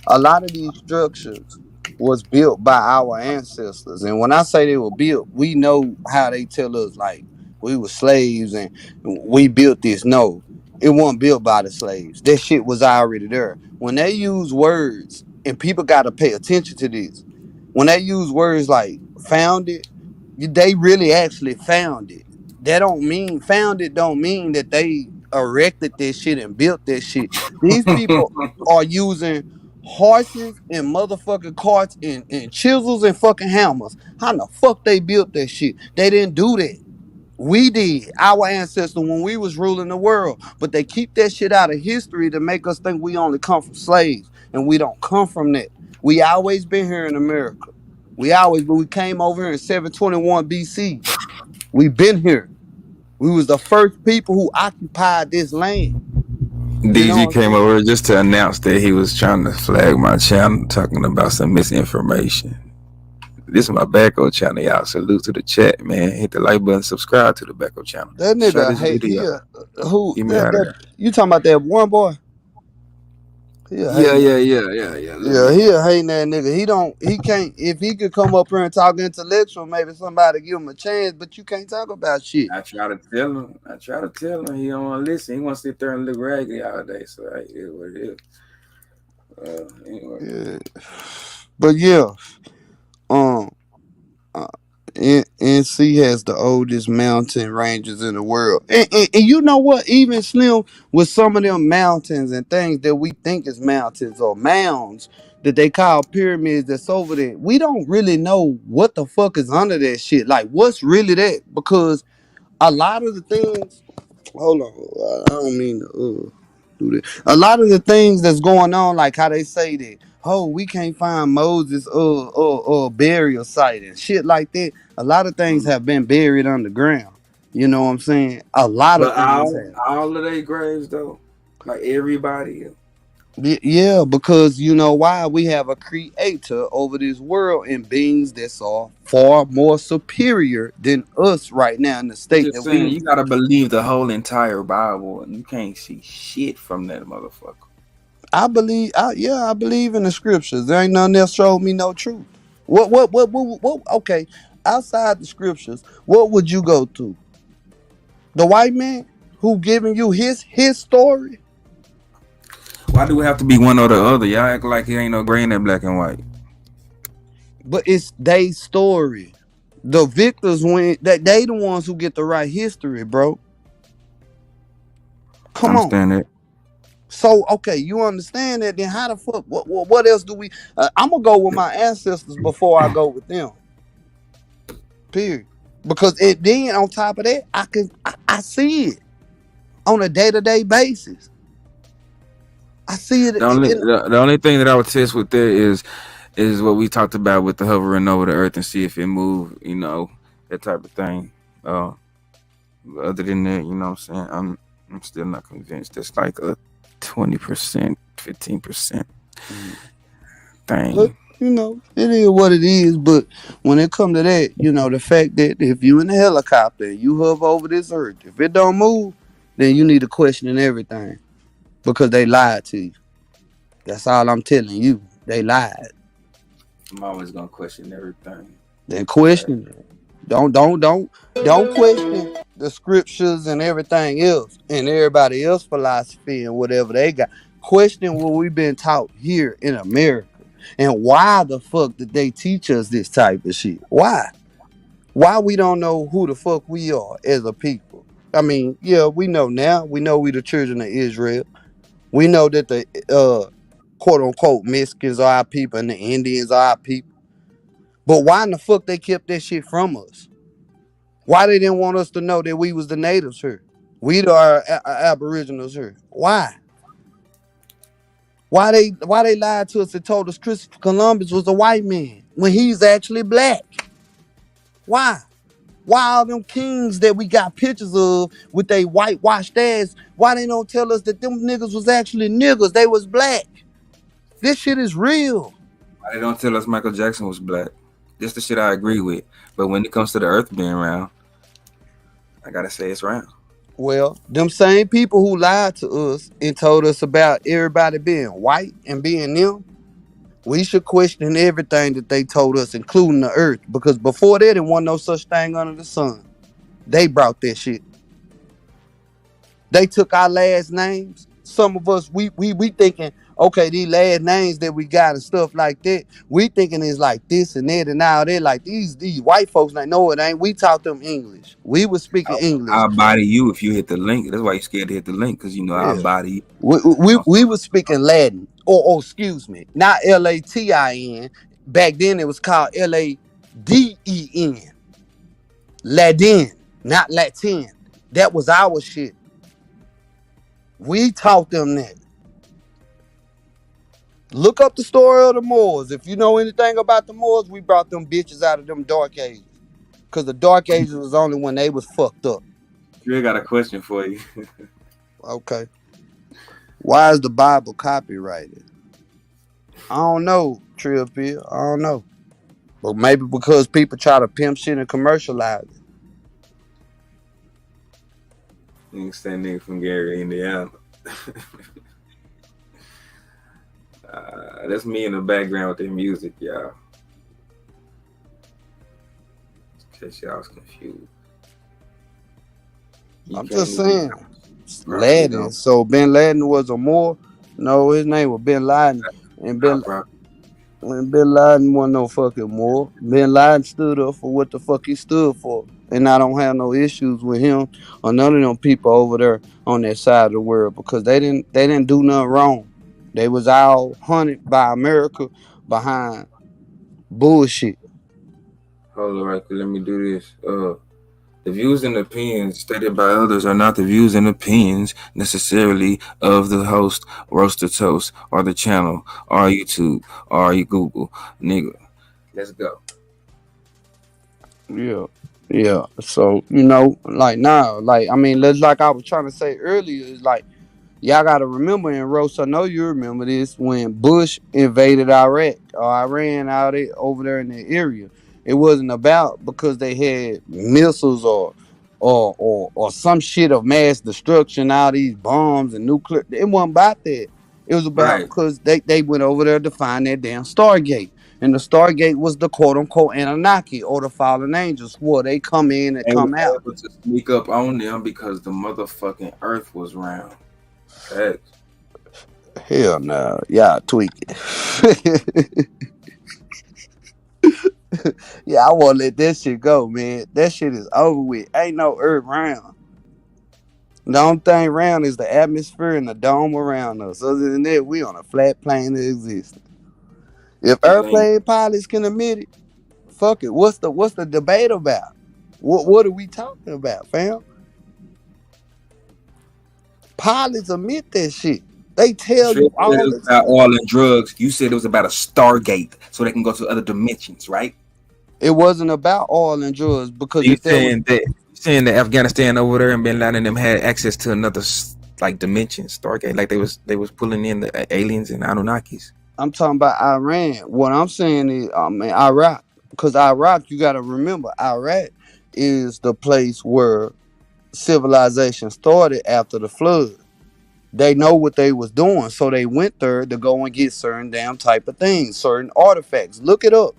A lot of these structures was built by our ancestors, and when I say they were built, we know how they tell us like we were slaves and we built this. No, it wasn't built by the slaves. That shit was already there. When they use words, and people got to pay attention to this, when they use words like founded, they really actually found it. That don't mean founded. Don't mean that they erected that shit and built that shit. These people are using horses and motherfucking carts and chisels and fucking hammers. How the fuck they built that shit? They didn't do that. We did. Our ancestors when we was ruling the world. But they keep that shit out of history to make us think we only come from slaves. And we don't come from that. We always been here in America. But we came over here in 721 BC. We been here. We was the first people who occupied this land. You know DG what I'm came saying? over just to announce that he was trying to flag my channel, talking about some misinformation. This is my backup channel, y'all. Salute to the chat, man. Hit the like button, subscribe to the backup channel. That Share nigga this hate video. who Get me out of there. you talking about that one boy? He a Yeah. hating that. Little Yeah, he nigga. a hating that nigga. He can't if he could come up here and talk intellectual, maybe somebody give him a chance, but you can't talk about shit. I try to tell him. He don't want to listen. He want to sit there and look raggedy all day. So hey, it is what it is. Anyway. Yeah. But yeah, um uh, NC has the oldest mountain ranges in the world. And you know what? Even Slim, with some of them mountains and things that we think is mountains or mounds that they call pyramids that's over there, we don't really know what the fuck is under that shit. Like, what's really that? Because a lot of the things, hold on, I don't mean to do that. A lot of the things that's going on, like how they say that, oh, we can't find Moses burial site and shit like that. A lot of things have been buried underground. You know what I'm saying? A lot of But things have. all of their graves though, like everybody. Yeah, because you know why? We have a creator over this world and beings that are far more superior than us right now in the I'm state that just we. saying, you gotta believe the whole entire Bible, and you can't see shit from that motherfucker. I believe in the scriptures. There ain't nothing else showed me no truth. What okay. Outside the scriptures, what would you go to? The white man who giving you his story? Why do we have to be one or the other? Y'all act like it ain't no gray in that black and white. But it's they story. The victors win that they the ones who get to write history, bro. I Come on. understand that. So okay, you understand that? Then how the fuck? What else do we? I'm gonna go with my ancestors before I go with them. Period. Because then on top of that, I see it on a day-to-day basis. I see it. The only thing that I would test with that is what we talked about with the hovering over the earth and see if it moved, that type of thing. Other than that, you know what I'm saying? I'm still not convinced. It's like a 20%, 15% thing. But, it is what it is. But when it comes to that, the fact that if you in a helicopter and you hover over this earth, if it don't move, then you need to question everything because they lied to you. That's all I'm telling you. They lied. I'm always gonna question everything. Then question it. Don't question the scriptures and everything else and everybody else philosophy and whatever they got. Question what we've been taught here in America and why the fuck did they teach us this type of shit? Why? Why we don't know who the fuck we are as a people? I mean, yeah, we know now. We know we the children of Israel. We know that the quote unquote Mexicans are our people and the Indians are our people. But why in the fuck they kept that shit from us? Why they didn't want us to know that we was the natives here? We the aboriginals here. Why? Why they lied to us and told us Christopher Columbus was a white man when he's actually black? Why? Why all them kings that we got pictures of with they whitewashed ass, why they don't tell us that them niggas was actually niggas? They was black. This shit is real. Why they don't tell us Michael Jackson was black? That's the shit I agree with. But when it comes to the earth being round, I gotta say it's round. Well, them same people who lied to us and told us about everybody being white and being them, We should question everything that they told us, including the earth, because before that, there wasn't no such thing under the sun. They brought that shit. They took our last names. Some of us, we thinking, okay, these last names that we got and stuff like that, we thinking is like this and that and all that. Like these white folks, like, no, it ain't. We taught them English. We was speaking English. I'll body you if you hit the link. That's why you're scared to hit the link, because you know I'll Yeah. body you. We was speaking Latin. Or excuse me, not Latin. Back then it was called Laden. Latin, not Latin. That was our shit. We taught them that. Look up the story of the Moors. If you know anything about the Moors, we brought them bitches out of them dark ages. Because the dark ages was only when they was fucked up. Dre got a question for you. Okay. Why is the Bible copyrighted? I don't know, Trillpill. I don't know. But maybe because people try to pimp shit and commercialize it. Nigga, that nigga from Gary, Indiana. That's me in the background with the music, y'all. In case y'all was confused. I'm just saying. Laden. So Bin Laden was a Moor? No, his name was Bin Laden. And Bin Laden wasn't no fucking Moor. Bin Laden stood up for what the fuck he stood for. And I don't have no issues with him or none of them people over there on that side of the world, because they didn't do nothing wrong. They was all hunted by America behind bullshit. Hold on, right quick. Let me do this. The views and opinions stated by others are not the views and opinions necessarily of the host, Roaster Toast, or the channel, or YouTube, or Google. Nigga, let's go. Yeah. So, like now, like, I mean, like I was trying to say earlier, is like, y'all got to remember, in Roast, I know you remember this, when Bush invaded Iraq or Iran out over there in the area. It wasn't about because they had missiles or some shit of mass destruction, all these bombs and nuclear. It wasn't about that. It was about because they went over there to find that damn Stargate. And the Stargate was the quote unquote Anunnaki or the fallen angels, where they come in and come out. Able to sneak up on them because the motherfucking earth was round. Hell no, y'all tweaking. Yeah, I want to let that shit go, man. That shit is over with. Ain't no earth round. The only thing round is the atmosphere and the dome around us. Other than that, we on a flat plane of existence. If airplane pilots can admit it, fuck it. What's the debate about? What are we talking about, fam? Pilots admit that shit. They tell you all it was about oil and drugs. You said it was about a Stargate, so they can go to other dimensions, right? It wasn't about oil and drugs because you saying that Afghanistan over there and Bin Laden and them had access to another like dimension, Stargate, like they was pulling in the aliens and Anunnakis. I'm talking about Iran. What I'm saying is, Iraq, because Iraq, you got to remember, Iraq is the place where civilization started after the flood. They know what they was doing, so they went there to go and get certain damn type of things, certain artifacts. Look it up.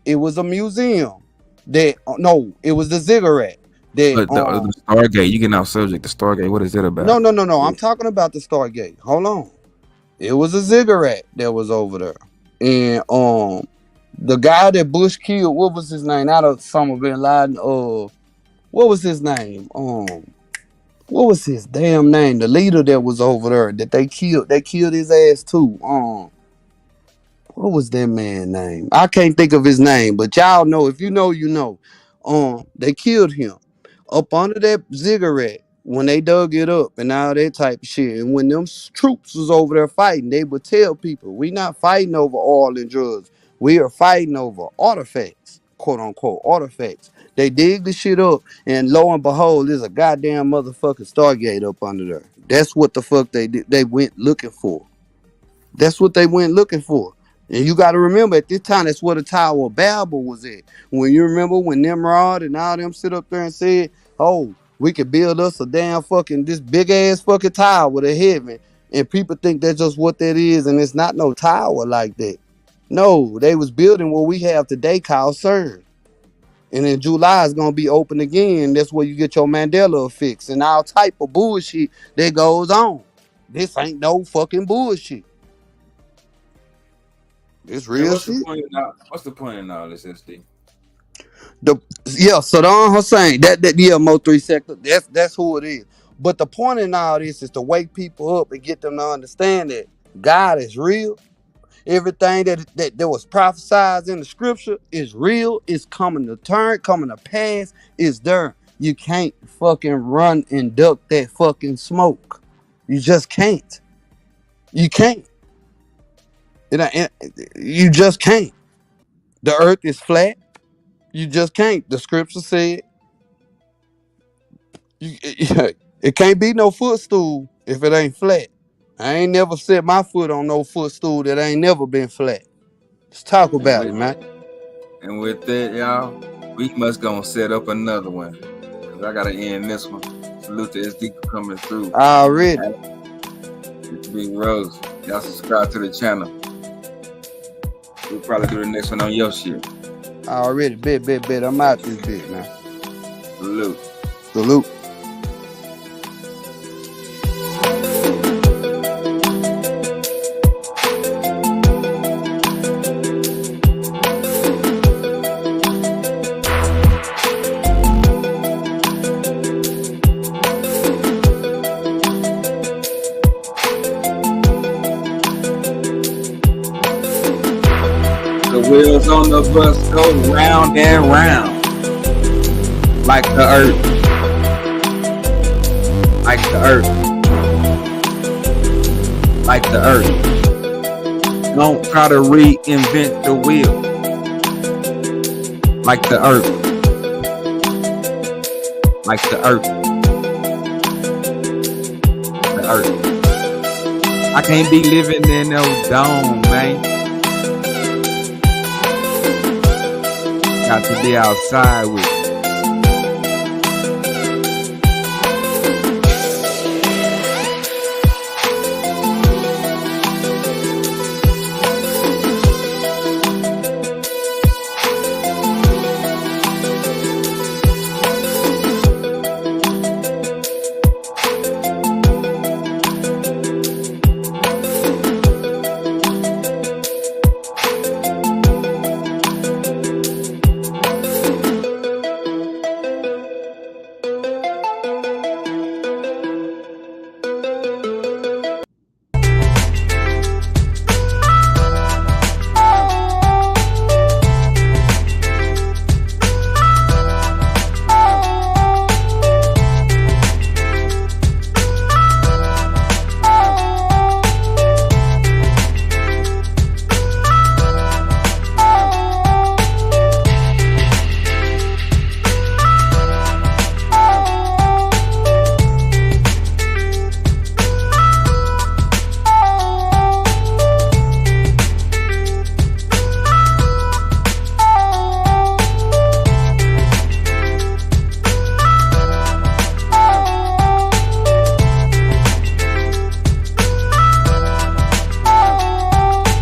It was a museum. It was the ziggurat. But the Stargate, you get off subject. The Stargate, what is it about? No. I'm talking about the Stargate. Hold on. It was a ziggurat that was over there, and the guy that Bush killed, what was his name? Out of Osama bin Laden. What was his name? What was his damn name? The leader that was over there that they killed his ass too. What was that man's name? I can't think of his name, but y'all know. If you know, you know. They killed him up under that ziggurat when they dug it up and all that type of shit. And when them troops was over there fighting, they would tell people, we not fighting over oil and drugs. We are fighting over artifacts, quote unquote artifacts. They dig the shit up, and lo and behold, there's a goddamn motherfucking Stargate up under there. That's what the fuck they did. They went looking for. That's what they went looking for. And you got to remember, at this time, that's where the Tower of Babel was at. When you remember when Nimrod and all them sit up there and said, oh, we could build us a damn fucking, this big ass fucking tower to heaven. And people think that's just what that is. And it's not no tower like that. No, they was building what we have today called CERN. And in July it's gonna be open again. That's where you get your Mandela effects and all type of bullshit that goes on. This ain't no fucking bullshit. It's real what's shit. What's the point in all this, SD? Saddam Hussein, that Mo 3 sector, that's who it is. But the point in all this is to wake people up and get them to understand that God is real. Everything that was prophesied in the scripture is real. It's coming to pass. It's there. You can't fucking run and duck that fucking smoke. You just can't. You can't. You just can't. The earth is flat. You just can't. The scripture said it can't be no footstool if it ain't flat. I ain't never set my foot on no footstool that ain't never been flat. Let's talk about it, man. And with that, y'all, we must gonna set up another one. Cause I gotta end this one. Salute to SD for coming through. Already. It's Big Rose. Y'all subscribe to the channel. We'll probably do the next one on your shit. Already. Bet. I'm out this bit, man. Salute. Wheels on the bus go round and round, like the earth, like the earth, like the earth. Don't try to reinvent the wheel, like the earth, like the earth, the earth. I can't be living in no dome, man. Got to be outside with